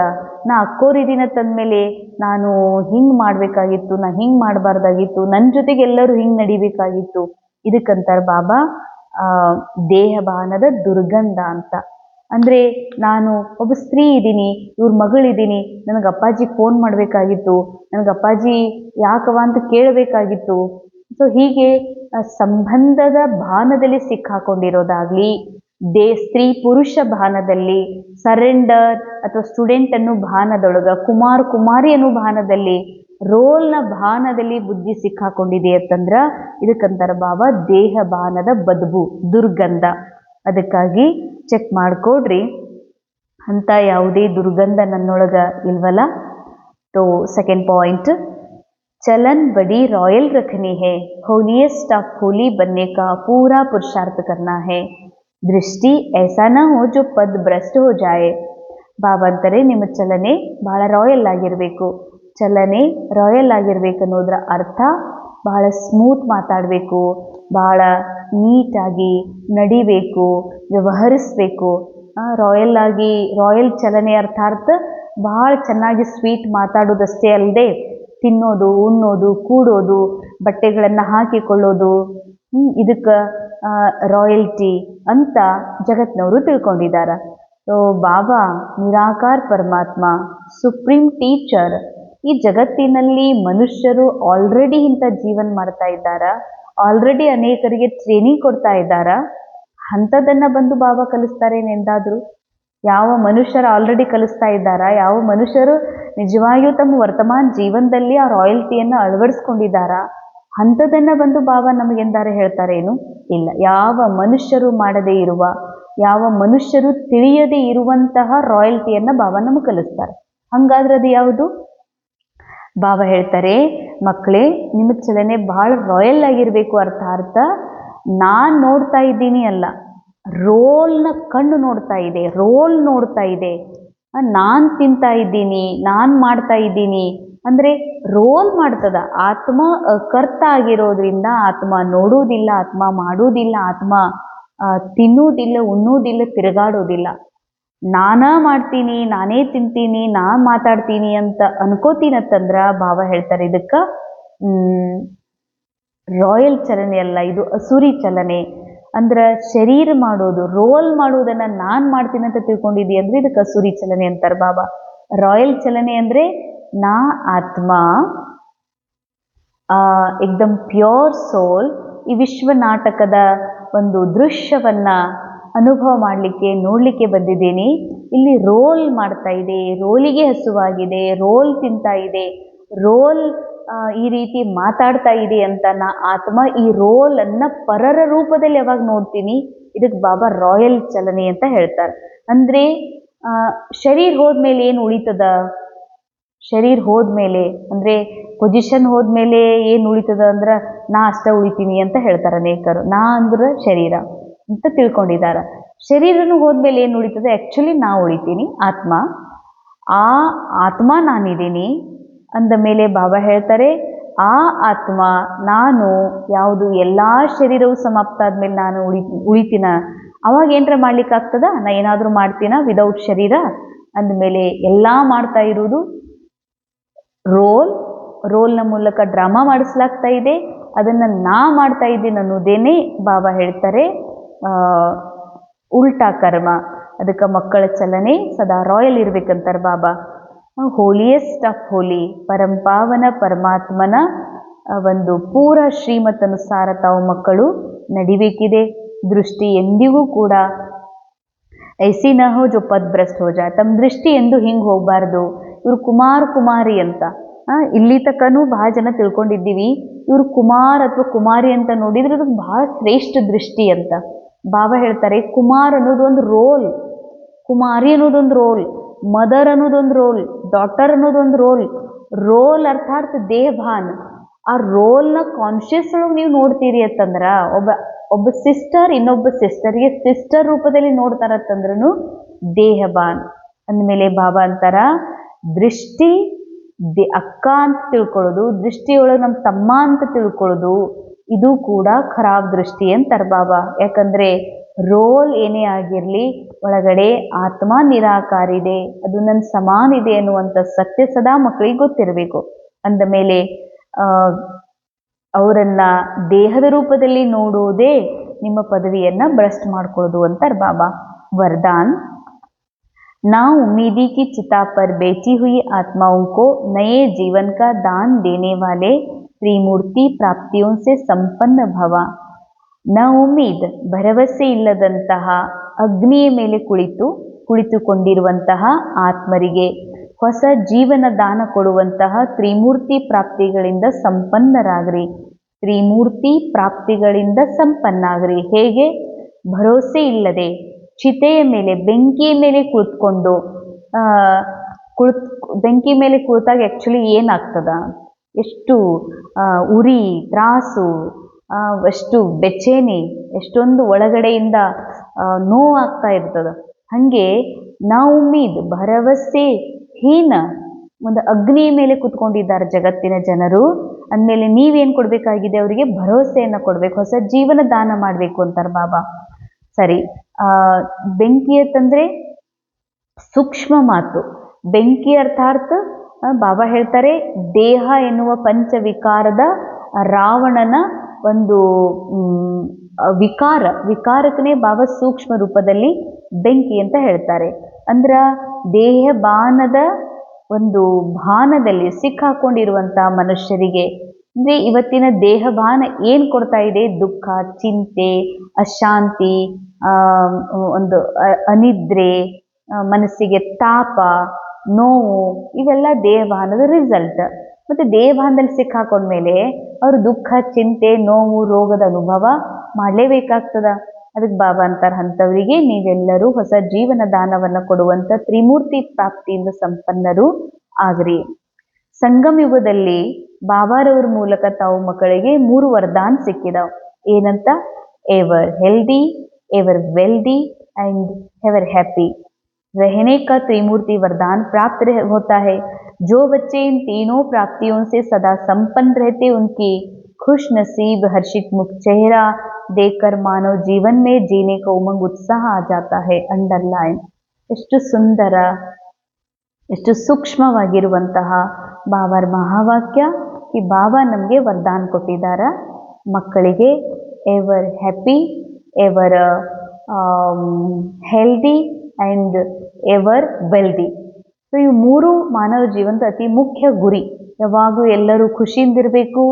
ನಾ ಅಕ್ಕೋರಿದ್ದೀನ ತಂದಮೇಲೆ ನಾನು ಹಿಂಗೆ ಮಾಡಬೇಕಾಗಿತ್ತು, ನಾ ಹಿಂಗೆ ಮಾಡಬಾರ್ದಾಗಿತ್ತು, ನನ್ನ ಜೊತೆಗೆ ಎಲ್ಲರೂ ಹಿಂಗೆ ನಡಿಬೇಕಾಗಿತ್ತು. ಇದಕ್ಕಂತಾರೆ ಬಾಬಾ ದೇಹ ಭಾನದ ದುರ್ಗಂಧ ಅಂತ. ಅಂದರೆ ನಾನು ಒಬ್ಬ ಸ್ತ್ರೀ ಇದ್ದೀನಿ, ಇವ್ರ ಮಗಳಿದ್ದೀನಿ, ನನಗೆ ಅಪ್ಪಾಜಿ ಫೋನ್ ಮಾಡಬೇಕಾಗಿತ್ತು, ನನಗೆ ಅಪ್ಪಾಜಿ ಯಾಕವ ಅಂತ ಕೇಳಬೇಕಾಗಿತ್ತು. ಸೊ ಹೀಗೆ ಸಂಬಂಧದ ಭಾನದಲ್ಲಿ ಸಿಕ್ಕಾಕೊಂಡಿರೋದಾಗಲಿ, ಸ್ತ್ರೀ ಪುರುಷ ಭಾನದಲ್ಲಿ, ಸರೆಂಡರ್ ಅಥವಾ ಸ್ಟೂಡೆಂಟ್ ಅನ್ನೋ ಭಾನದೊಳಗ, ಕುಮಾರಿ ಅನ್ನೋ ಭಾನದಲ್ಲಿ, ರೋಲ್ನ ಭಾನದಲ್ಲಿ ಬುದ್ಧಿ ಸಿಕ್ಕಾಕೊಂಡಿದೆ ಅಂತಂದ್ರೆ ಇದಕ್ಕಂತಾರೆ ಬಾಬಾ ದೇಹ ಭಾನದ ಬದ್ಬು, ದುರ್ಗಂಧ. ಅದಕ್ಕಾಗಿ ಚೆಕ್ ಮಾಡ್ಕೊಡ್ರಿ ಅಂತ ಯಾವುದೇ ದುರ್ಗಂಧ ನನ್ನೊಳಗ ಇಲ್ವಲ್ಲ. तो सेकेंड पॉइंट, चलन बड़ी रॉयल रखनी है, होलीएस्ट ऑफ होली बनने का पूरा पुरुषार्थ करना है. ದೃಷ್ಟಿ ऐसा न हो जो पद भ्रष्ट हो जाए. ಬಾಬಾ ಅಂತಾರೆ ನಿಮ್ಮ ಚಲನೆ ಬಹಳ ರಾಯಲ್ ಆಗಿರಬೇಕು. ಚಲನೆ ರಾಯಲ್ ಆಗಿರ್ಬೇಕು ಅನ್ನೋದ್ರ ಅರ್ಥ ಬಹಳ ಸ್ಮೂತ್ ಮಾತಾಡಬೇಕು, ಬಹಳ ನೀಟಾಗಿ ನಡಿಬೇಕು, ವ್ಯವಹರಿಸ್ಬೇಕು. ರಾಯಲ್ ಆಗಿ, ರಾಯಲ್ ಚಲನೆ ಅರ್ಥಾರ್ಥ ಬಹಳ ಚೆನ್ನಾಗಿ ಸ್ವೀಟ್ ಮಾತಾಡೋದಷ್ಟೇ ಅಲ್ಲದೆ ತಿನ್ನೋದು, ಉಣ್ಣೋದು, ಕೂಡೋದು, ಬಟ್ಟೆಗಳನ್ನು ಹಾಕಿಕೊಳ್ಳೋದು, ಇದಕ್ಕೆ ರಾಯಲ್ಟಿ ಅಂತ ಜಗತ್ನವರು ತಿಳ್ಕೊಂಡಿದ್ದಾರೆ. ಸೊ ಬಾಬಾ ನಿರಾಕಾರ ಪರಮಾತ್ಮ, ಸುಪ್ರೀಂ ಟೀಚರ್. ಈ ಜಗತ್ತಿನಲ್ಲಿ ಮನುಷ್ಯರು ಆಲ್ರೆಡಿ ಇಂಥ ಜೀವನ ಮಾಡ್ತಾ ಇದ್ದಾರ, ಆಲ್ರೆಡಿ ಅನೇಕರಿಗೆ ಟ್ರೈನಿಂಗ್ ಕೊಡ್ತಾ ಇದ್ದಾರ. ಅಂಥದ್ದನ್ನು ಬಂದು ಬಾಬಾ ಕಲಿಸ್ತಾರೇನೆಂದಾದ್ರು? ಯಾವ ಮನುಷ್ಯರು ಆಲ್ರೆಡಿ ಕಲಿಸ್ತಾ ಇದ್ದಾರಾ? ಯಾವ ಮನುಷ್ಯರು ನಿಜವಾಗಿಯೂ ತಮ್ಮ ವರ್ತಮಾನ ಜೀವನದಲ್ಲಿ ಆ ರಾಯಲ್ಟಿಯನ್ನು ಅಳವಡಿಸ್ಕೊಂಡಿದ್ದಾರಾ? ಅಂಥದ್ದನ್ನು ಬಂದು ಬಾಬಾ ನಮಗೆಂದಾರೆ ಹೇಳ್ತಾರೇನು? ಇಲ್ಲ. ಯಾವ ಮನುಷ್ಯರು ಮಾಡದೇ ಇರುವ, ಯಾವ ಮನುಷ್ಯರು ತಿಳಿಯದೇ ಇರುವಂತಹ ರಾಯಲ್ಟಿಯನ್ನು ಬಾಬಾ ನಮಗೆ ಕಲಿಸ್ತಾರೆ. ಹಂಗಾದ್ರೆ ಅದು ಯಾವುದು? ಬಾಬಾ ಹೇಳ್ತಾರೆ, ಮಕ್ಕಳೇ ನಿಮ್ಮ ಚಲನೆ ಬಹಳ ರಾಯಲ್ ಆಗಿರಬೇಕು. ಅರ್ಥ ನಾನು ನೋಡ್ತಾ ಇದ್ದೀನಿ ಅಲ್ಲ, ರೋಲ್ನ ಕಣ್ಣು ನೋಡ್ತಾ ಇದೆ, ರೋಲ್ ನೋಡ್ತಾ ಇದೆ. ನಾನು ತಿಂತಾ ಇದ್ದೀನಿ, ನಾನು ಮಾಡ್ತಾ ಇದ್ದೀನಿ ಅಂದರೆ ರೋಲ್ ಮಾಡ್ತದ. ಆತ್ಮ ಕರ್ತ ಆಗಿರೋದ್ರಿಂದ ಆತ್ಮ ನೋಡುವುದಿಲ್ಲ, ಆತ್ಮ ಮಾಡುವುದಿಲ್ಲ, ಆತ್ಮ ತಿನ್ನುವುದಿಲ್ಲ, ಉಣ್ಣುವುದಿಲ್ಲ, ತಿರುಗಾಡೋದಿಲ್ಲ. ನಾನಾ ಮಾಡ್ತೀನಿ, ನಾನೇ ತಿಂತೀನಿ, ನಾನು ಮಾತಾಡ್ತೀನಿ ಅಂತ ಅನ್ಕೋತೀನಂತಂದ್ರೆ ಬಾಬಾ ಹೇಳ್ತಾರೆ ಇದಕ್ಕೆ ರಾಯಲ್ ಚಲನೆ ಅಲ್ಲ, ಇದು ಅಸುರಿ ಚಲನೆ. ಅಂದ್ರೆ ಶರೀರ ಮಾಡೋದು, ರೋಲ್ ಮಾಡೋದನ್ನು ನಾನು ಮಾಡ್ತೀನಿ ಅಂತ ತಿಳ್ಕೊಂಡಿದ್ದೀವಿ ಅಂದರೆ ಇದಕ್ಕೆ ಅಸುರಿ ಚಲನೆ ಅಂತಾರೆ ಬಾಬಾ. ರಾಯಲ್ ಚಲನೆ ಅಂದರೆ ನಾ ಆತ್ಮ ಏಕ್ದಮ್ ಪ್ಯೂರ್ ಸೋಲ್ ಈ ವಿಶ್ವ ನಾಟಕದ ಒಂದು ದೃಶ್ಯವನ್ನು ಅನುಭವ ಮಾಡಲಿಕ್ಕೆ, ನೋಡಲಿಕ್ಕೆ ಬಂದಿದ್ದೀನಿ. ಇಲ್ಲಿ ರೋಲ್ ಮಾಡ್ತಾ ಇದೆ, ರೋಲಿಗೆ ಹಸುವಾಗಿದೆ, ರೋಲ್ ತಿಂತಾ ಇದೆ, ರೋಲ್ ಈ ರೀತಿ ಮಾತಾಡ್ತಾ ಇದೆ ಅಂತ ನಾ ಆತ್ಮ ಈ ರೋಲನ್ನು ಪರರ ರೂಪದಲ್ಲಿ ಯಾವಾಗ ನೋಡ್ತೀನಿ, ಇದಕ್ಕೆ ಬಾಬಾ ರಾಯಲ್ ಚಲನೆ ಅಂತ ಹೇಳ್ತಾರೆ. ಅಂದರೆ ಶರೀರ ಹೋದ್ಮೇಲೆ ಏನು ಉಳಿತದ? ಶರೀರ ಹೋದ್ಮೇಲೆ ಅಂದರೆ ಪೊಸಿಷನ್ ಹೋದ್ಮೇಲೆ ಏನು ಉಳಿತದ ಅಂದ್ರೆ ನಾ ಅಷ್ಟ ಉಳಿತೀನಿ ಅಂತ ಹೇಳ್ತಾರೆ ಅನೇಕರು. ನಾ ಅಂದ್ರೆ ಶರೀರ ಅಂತ ತಿಳ್ಕೊಂಡಿದ್ದಾರೆ. ಶರೀರನು ಹೋದ್ಮೇಲೆ ಏನು ಉಳಿತದೆ? ಆ್ಯಕ್ಚುಲಿ ನಾ ಉಳಿತೀನಿ, ಆತ್ಮ. ಆ ಆತ್ಮ ನಾನಿದ್ದೀನಿ ಅಂದ ಮೇಲೆ ಬಾಬಾ ಹೇಳ್ತಾರೆ, ಆ ಆತ್ಮ ನಾನು ಯಾವುದು ಎಲ್ಲ ಶರೀರವು ಸಮಾಪ್ತ ಆದಮೇಲೆ ನಾನು ಉಳಿತೀನ, ಅವಾಗ ಏನರ ಮಾಡ್ಲಿಕ್ಕಾಗ್ತದ? ನಾ ಏನಾದರೂ ಮಾಡ್ತೀನ ವಿದೌಟ್ ಶರೀರ? ಅಂದಮೇಲೆ ಎಲ್ಲ ಮಾಡ್ತಾ ಇರೋದು ರೋಲ್ನ ಮೂಲಕ ಡ್ರಾಮಾ ಮಾಡಿಸ್ಲಾಗ್ತಾ ಇದೆ. ಅದನ್ನು ನಾ ಮಾಡ್ತಾ ಇದ್ದೀನಿ ಅನ್ನೋದೇನೆ ಬಾಬಾ ಹೇಳ್ತಾರೆ ಉಲ್ಟಾ ಕರ್ಮ. ಅದಕ್ಕೆ ಮಕ್ಕಳ ಚಲನೆ ಸದಾ ರಾಯಲ್ ಇರ್ಬೇಕಂತಾರೆ ಬಾಬಾ. ಹೋಲಿಯೆಸ್ಟ್ ಆಫ್ ಹೋಲಿ, ಪರಂಪಾವನ ಪರಮಾತ್ಮನ ಒಂದು ಪೂರ ಶ್ರೀಮತನುಸಾರ ತಾವು ಮಕ್ಕಳು ನಡಿಬೇಕಿದೆ. ದೃಷ್ಟಿ ಎಂದಿಗೂ ಕೂಡ ಐಸಿ ನ ಹೋ ಜೋ ಪದ್ ಭ್ರಷ್ಟ ಹೋ ಜಾಯ್. ತಮ್ಮ ದೃಷ್ಟಿ ಎಂದು ಹಿಂಗೆ ಹೋಗಬಾರ್ದು. ಇವರು ಕುಮಾರಿ ಅಂತ ಇಲ್ಲಿ ತನಕನೂ ಭಾಳ ಜನ ತಿಳ್ಕೊಂಡಿದ್ದೀವಿ, ಇವರು ಕುಮಾರ್ ಅಥವಾ ಕುಮಾರಿ ಅಂತ ನೋಡಿದ್ರೆ ಅದು ಭಾಳ ಶ್ರೇಷ್ಠ ದೃಷ್ಟಿ ಅಂತ. ಬಾಬಾ ಹೇಳ್ತಾರೆ ಕುಮಾರ್ ಅನ್ನೋದು ಒಂದು ರೋಲ್, ಕುಮಾರಿ ಅನ್ನೋದೊಂದು ರೋಲ್, ಮದರ್ ಅನ್ನೋದೊಂದು ರೋಲ್, ಡಾಟರ್ ಅನ್ನೋದೊಂದು ರೋಲ್ ಅರ್ಥಾತ್ ದೇಹಭಾನ್. ಆ ರೋಲ್ನ ಕಾನ್ಷಿಯಸ್ ಒಳಗೆ ನೀವು ನೋಡ್ತೀರಿ ಅಂತಂದ್ರೆ ಒಬ್ಬ ಸಿಸ್ಟರ್ ಇನ್ನೊಬ್ಬ ಸಿಸ್ಟರ್ಗೆ ಸಿಸ್ಟರ್ ರೂಪದಲ್ಲಿ ನೋಡ್ತಾರತ್ತಂದ್ರೂ ದೇಹಭಾನ್. ಅಂದಮೇಲೆ ಬಾಬಾ ಅಂತಾರ ದೃಷ್ಟಿ ಅಕ್ಕ ಅಂತ ತಿಳ್ಕೊಳ್ಳೋದು, ದೃಷ್ಟಿಯೊಳಗೆ ನಮ್ಮ ತಮ್ಮ ಅಂತ ತಿಳ್ಕೊಳ್ಳೋದು, ಇದು ಕೂಡ ಖರಾಬ್ ದೃಷ್ಟಿ ಅಂತಾರೆ ಬಾಬಾ. ಯಾಕಂದರೆ ರೋಲ್ ಏನೇ ಆಗಿರಲಿ ಒಳಗಡೆ ಆತ್ಮ ನಿರಾಕಾರಿದೆ, ಅದು ನನ್ನ ಸಮಾನ ಇದೆ ಅನ್ನುವಂಥ ಸತ್ಯ ಸದಾ ಮಕ್ಕಳಿಗೆ ಗೊತ್ತಿರಬೇಕು. ಅಂದ ಮೇಲೆ ಅವರನ್ನು ದೇಹದ ರೂಪದಲ್ಲಿ ನೋಡೋದೇ ನಿಮ್ಮ ಪದವಿಯನ್ನು ಭ್ರಷ್ಟ ಮಾಡ್ಕೊಳ್ಳೋದು ಅಂತಾರೆ ಬಾಬಾ. ವರದಾನ್ ना उम्मीदी की चिता पर बैठी हुई आत्माओं को नए जीवन का दान देने वाले त्रिमूर्ति प्राप्तियों से संपन्न भव. ನ ಉಮ್ಮೀದ್ ಭರವಸೆ ಇಲ್ಲದಂತಹ ಅಗ್ನಿಯ ಮೇಲೆ ಕುಳಿತುಕೊಂಡಿರುವಂತಹ ಆತ್ಮರಿಗೆ ಹೊಸ ಜೀವನ ದಾನ ಕೊಡುವಂತಹ ತ್ರಿಮೂರ್ತಿ ಪ್ರಾಪ್ತಿಗಳಿಂದ ಸಂಪನ್ನರಾಗ್ರಿ. ತ್ರಿಮೂರ್ತಿ ಪ್ರಾಪ್ತಿಗಳಿಂದ ಸಂಪನ್ನಾಗ್ರಿ. ಹೇಗೆ? ಭರೋಸೆ ಇಲ್ಲದೆ ಚಿತೆಯ ಮೇಲೆ, ಬೆಂಕಿಯ ಮೇಲೆ ಕುಳಿತುಕೊಂಡು ಬೆಂಕಿ ಮೇಲೆ ಕುಳಿತಾಗ ಆ್ಯಕ್ಚುಲಿ ಏನಾಗ್ತದ? ಎಷ್ಟು ಉರಿ, ತ್ರಾಸು, ಎಷ್ಟು ಬೆಚ್ಚೇನಿ, ಎಷ್ಟೊಂದು ಒಳಗಡೆಯಿಂದ ನೋವಾಗ್ತಾ ಇರ್ತದ. ಹಾಗೆ ನಾವು ಉಮ್ಮೀದ್ ಭರವಸೆ ಹೀನ ಒಂದು ಅಗ್ನಿಯ ಮೇಲೆ ಕುತ್ಕೊಂಡಿದ್ದಾರೆ ಜಗತ್ತಿನ ಜನರು. ಅಂದಮೇಲೆ ನೀವೇನು ಕೊಡಬೇಕಾಗಿದೆ, ಅವರಿಗೆ ಭರವಸೆಯನ್ನು ಕೊಡಬೇಕು, ಹೊಸ ಜೀವನ ದಾನ ಮಾಡಬೇಕು ಅಂತಾರೆ ಬಾಬಾ. ಸರಿ, ಬೆಂಕಿ ಅಂತಂದ್ರೆ ಸೂಕ್ಷ್ಮ ಮಾತು. ಬೆಂಕಿ ಅರ್ಥಾತ್ ಬಾಬಾ ಹೇಳ್ತಾರೆ ದೇಹ ಎನ್ನುವ ಪಂಚವಿಕಾರದ ರಾವಣನ ಒಂದು ವಿಕಾರಕನೇ ಬಾಬಾ ಸೂಕ್ಷ್ಮ ರೂಪದಲ್ಲಿ ಬೆಂಕಿ ಅಂತ ಹೇಳ್ತಾರೆ. ಅಂದ್ರ ದೇಹ ಬಾನದ ಒಂದು ಬಾನದಲ್ಲಿ ಸಿಕ್ಕಾಕೊಂಡಿರುವಂತ ಮನುಷ್ಯರಿಗೆ ಅಂದ್ರೆ ಇವತ್ತಿನ ದೇಹ ಬಾನ ಏನ್ ಕೊಡ್ತಾ ಇದೆ, ದುಃಖ, ಚಿಂತೆ, ಅಶಾಂತಿ, ಒಂದು ಅನಿದ್ರೆ, ಮನಸ್ಸಿಗೆ ತಾಪ, ನೋವು, ಇವೆಲ್ಲ ದೇಹಭಾನದ ರಿಸಲ್ಟ್. ಮತ್ತೆ ದೇಹಭಾನದಲ್ಲಿ ಸಿಕ್ಕಾಕೊಂಡ್ಮೇಲೆ ಅವರು ದುಃಖ, ಚಿಂತೆ, ನೋವು, ರೋಗದ ಅನುಭವ ಮಾಡಲೇಬೇಕಾಗ್ತದ. ಅದಕ್ಕೆ ಬಾಬಾ ಅಂತಾರೆ ಅಂಥವರಿಗೆ ನೀವೆಲ್ಲರೂ ಹೊಸ ಜೀವನ ದಾನವನ್ನು ಕೊಡುವಂತ ತ್ರಿಮೂರ್ತಿ ಪ್ರಾಪ್ತಿಯಿಂದ ಸಂಪನ್ನರು ಆಗ್ರಿ. ಸಂಗಮ ಯುಗದಲ್ಲಿ ಬಾಬಾರವ್ರ ಮೂಲಕ ತಾವು ಮಕ್ಕಳಿಗೆ 3 ವರದಾನ ಸಿಕ್ಕಿದಾವ್. ಏನಂತ? Ever healthy, ever wealthy and ever happy रहने का त्रिमूर्ति वरदान प्राप्त होता है। जो बच्चे इन तीनों प्राप्तियों से सदा संपन्न रहते उनकी खुश नसीब हर्षित मुख चेहरा देखकर मानव जीवन में जीने का उमंग उत्साह आ जाता है। अंडरलाइन ಎಷ್ಟು ಸುಂದರ, ಎಷ್ಟು ಸೂಕ್ಷ್ಮವಾಗಿರುವಂತಹ ಬಾಬಾರ ಮಹಾವಾಕ್ಯ. ಈ ಬಾಬಾ ನಮಗೆ ವರದಾನ ಕೊಟ್ಟಿದ್ದಾರೆ ಮಕ್ಕಳಿಗೆ ever happy, ever healthy and ever wealthy. So ಇವು 3 ಮಾನವ ಜೀವನದ ಅತಿ ಮುಖ್ಯ ಗುರಿ. ಯಾವಾಗೂ ಎಲ್ಲರೂ ಖುಷಿಯಿಂದಿರಬೇಕು,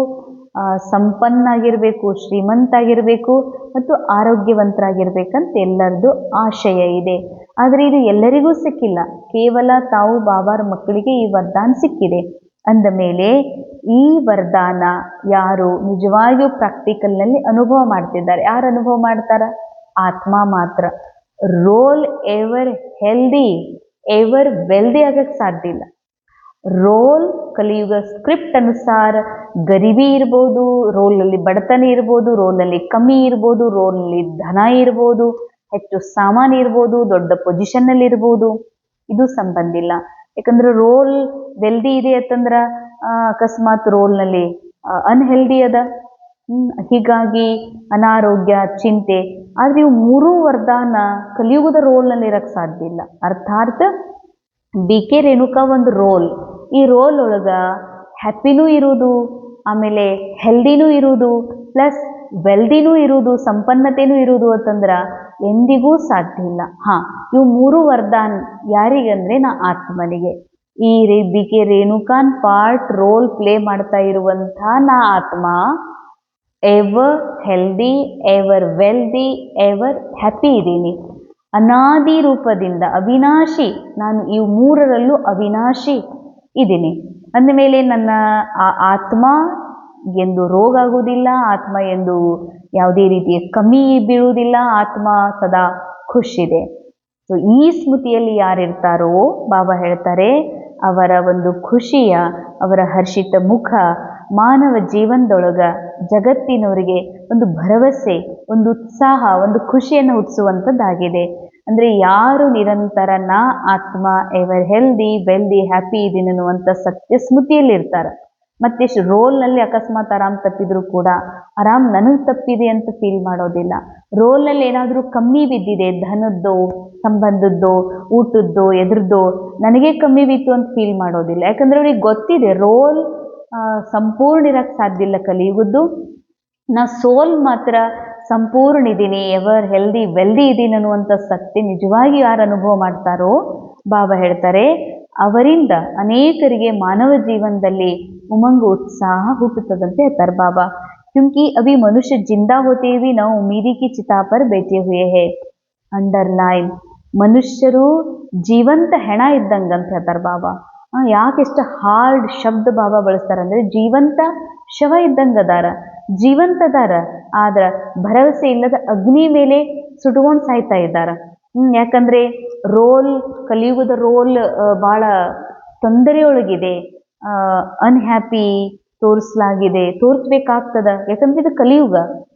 ಸಂಪನ್ನಾಗಿರಬೇಕು, ಶ್ರೀಮಂತಾಗಿರಬೇಕು ಮತ್ತು ಆರೋಗ್ಯವಂತರಾಗಿರ್ಬೇಕಂತ ಎಲ್ಲರದ್ದು ಆಶಯ ಇದೆ. ಆದರೆ ಇದು ಎಲ್ಲರಿಗೂ ಸಿಕ್ಕಿಲ್ಲ, ಕೇವಲ ತಾವು ಬಾಬಾರ ಮಕ್ಕಳಿಗೆ ಈ ವರದಾನ ಸಿಕ್ಕಿದೆ. ಅಂದ ಮೇಲೆ ಈ ವರದಾನ ಯಾರು ನಿಜವಾಗಿಯೂ ಪ್ರಾಕ್ಟಿಕಲ್ನಲ್ಲಿ ಅನುಭವ ಮಾಡ್ತಿದ್ದಾರೆ, ಯಾರು ಅನುಭವ ಮಾಡ್ತಾರ? ಆತ್ಮ ಮಾತ್ರ. Role ever healthy, ever wealthy ಆಗಕ್ಕೆ ಸಾಧ್ಯ ಇಲ್ಲ. ರೋಲ್ ಕಲಿಯುಗ ಸ್ಕ್ರಿಪ್ಟ್ ಅನುಸಾರ ಗರೀಬಿ ಇರ್ಬೋದು, ರೋಲ್ನಲ್ಲಿ ಬಡತನ ಇರ್ಬೋದು, ರೋಲ್ನಲ್ಲಿ ಕಮ್ಮಿ ಇರ್ಬೋದು, ರೋಲ್ನಲ್ಲಿ ಧನ ಇರ್ಬೋದು, ಹೆಚ್ಚು ಸಾಮಾನು ಇರ್ಬೋದು, ದೊಡ್ಡ ಪೊಸಿಷನ್ನಲ್ಲಿ ಇರ್ಬೋದು, ಇದು ಸಂಬಂಧ ಇಲ್ಲ. ಯಾಕಂದ್ರೆ ರೋಲ್ ವೆಲ್ದಿ ಇದೆ ಅಂತಂದ್ರೆ ಅಕಸ್ಮಾತ್ ರೋಲ್ನಲ್ಲಿ ಅನ್ಹೆಲ್ದಿ ಅದ, ಹೀಗಾಗಿ ಅನಾರೋಗ್ಯ, ಚಿಂತೆ. ಆದರೆ ಇವು 3 ವರದಾನ ಕಲಿಯುಗದ ರೋಲ್ನಲ್ಲಿ ಇರಕ್ಕೆ ಸಾಧ್ಯ ಇಲ್ಲ. ಅರ್ಥಾತ್ BK ರೇಣುಕಾ ಒಂದು ರೋಲ್, ಈ ರೋಲ್ ಒಳಗ ಹ್ಯಾಪಿನೂ ಇರುವುದು, ಆಮೇಲೆ ಹೆಲ್ದಿನೂ ಇರುವುದು, ಪ್ಲಸ್ ವೆಲ್ದಿನೂ ಇರುವುದು, ಸಂಪನ್ನತೆನೂ ಇರುವುದು ಅಂತಂದ್ರೆ ಎಂದಿಗೂ ಸಾಧ್ಯ ಇಲ್ಲ. ಇವು 3 ವರದಾನ ಯಾರಿಗಂದ್ರೆ ಆತ್ಮನಿಗೆ. ಈ BK ರೇಣುಕಾನ್ ಪಾರ್ಟ್ ರೋಲ್ ಪ್ಲೇ ಮಾಡ್ತಾ ಇರುವಂಥ ಆತ್ಮ ever healthy, ever wealthy, ever happy ಇದ್ದೀನಿ. ಅನಾದಿ ರೂಪದಿಂದ ಅವಿನಾಶಿ, ನಾನು ಇವು 3ರಲ್ಲೂ ಅವಿನಾಶಿ ಇದ್ದೀನಿ. ಅಂದಮೇಲೆ ನನ್ನ ಆತ್ಮ ಎಂದು ರೋಗ ಆಗುವುದಿಲ್ಲ, ಆತ್ಮ ಎಂದು ಯಾವುದೇ ರೀತಿಯ ಕಮ್ಮಿ ಬೀಳುವುದಿಲ್ಲ, ಆತ್ಮ ಸದಾ ಖುಷಿದೆ. ಸೊ ಈ ಸ್ಮೃತಿಯಲ್ಲಿ ಯಾರಿರ್ತಾರೋ ಬಾಬಾ ಹೇಳ್ತಾರೆ ಅವರ ಒಂದು ಖುಷಿಯ, ಅವರ ಹರ್ಷಿತ ಮುಖ ಮಾನವ ಜೀವನದೊಳಗ ಜಗತ್ತಿನವರಿಗೆ ಒಂದು ಭರವಸೆ, ಒಂದು ಉತ್ಸಾಹ, ಒಂದು ಖುಷಿಯನ್ನು ಹುಟ್ಟಿಸುವಂಥದ್ದಾಗಿದೆ. ಅಂದರೆ ಯಾರು ನಿರಂತರ ನಾ ಆತ್ಮ ಎವರ್ ಹೆಲ್ದಿ, ವೆಲ್ದಿ, ಹ್ಯಾಪಿ ಇದೀನಿ ಅನ್ನುವಂಥ ಸತ್ಯ ಸ್ಮೃತಿಯಲ್ಲಿ ಇರ್ತಾರೆ. ಮತ್ತೆ ರೋಲ್ನಲ್ಲಿ ಅಕಸ್ಮಾತ್ ಆರಾಮ್ ತಪ್ಪಿದ್ರು ಕೂಡ ಆರಾಮ್ ನನಗೆ ತಪ್ಪಿದೆ ಅಂತ ಫೀಲ್ ಮಾಡೋದಿಲ್ಲ. ರೋಲ್ನಲ್ಲಿ ಏನಾದರೂ ಕಮ್ಮಿ ಬಿದ್ದಿದೆ, ಧನದ್ದೋ, ಸಂಬಂಧದ್ದೋ, ಊಟದ್ದೋ, ಎದ್ರದ್ದೋ ನನಗೆ ಕಮ್ಮಿ ಬಿತ್ತು ಅಂತ ಫೀಲ್ ಮಾಡೋದಿಲ್ಲ. ಯಾಕಂದ್ರೆ ಅವ್ರಿಗೆ ಗೊತ್ತಿದೆ ರೋಲ್ ಸಂಪೂರ್ಣ ಇರಕ್ಕೆ ಸಾಧ್ಯ ಇಲ್ಲ ಕಲಿಯುಗದ್ದು. ನಾ ಸೋಲ್ ಮಾತ್ರ ಸಂಪೂರ್ಣ ಇದ್ದೀನಿ, ಎವರ್ ಹೆಲ್ದಿ ವೆಲ್ದಿ ಇದ್ದೀನಿ ಅನ್ನುವಂಥ ಸತ್ಯ ನಿಜವಾಗಿ ಯಾರು ಅನುಭವ ಮಾಡ್ತಾರೋ ಬಾಬಾ ಹೇಳ್ತಾರೆ ಅವರಿಂದ ಅನೇಕರಿಗೆ ಮಾನವ ಜೀವನದಲ್ಲಿ ಉಮಂಗ उत्साह ಹುಟ್ಟುತ್ತದಂತೆ ಹೇಳ್ತಾರೆ ಬಾಬಾ. क्योंकि अभी मनुष्य जिंदा होते हुए ना उम्मीदी की चिता पर बैठे हुए हैं। ಅಂಡರ್ಲೈನ್ ಮನುಷ್ಯರು ಜೀವಂತ ಹೆಣ ಇದ್ದಂಗೆ ಅಂತ ಹೇಳ್ತಾರೆ ಬಾಬಾ. ಯಾಕೆಷ್ಟು ಹಾರ್ಡ್ ಶಬ್ದ ಬಾಬಾ ಬಳಸ್ತಾರೆ ಅಂದರೆ ಜೀವಂತ ಶವ ಇದ್ದಂಗೆ ಅದಾರ, ಜೀವಂತದಾರ, ಆದ್ರೆ ಭರವಸೆ ಇಲ್ಲದ ಅಗ್ನಿ ಮೇಲೆ ಸುಟ್ಕೊಂಡು ಸಾಯ್ತಾ ಇದ್ದಾರೆ. ಯಾಕಂದ್ರೆ ರೋಲ್ ಕಲಿಯುಗದ ರೋಲ್ ಭಾಳ ತೊಂದರೆಯೊಳಗಿದೆ, ಅನ್ಹ್ಯಾಪಿ ತೋರಿಸಲಾಗಿದೆ, ತೋರಿಸ್ಬೇಕಾಗ್ತದ. ಯಾಕಂದ್ರೆ ಇದು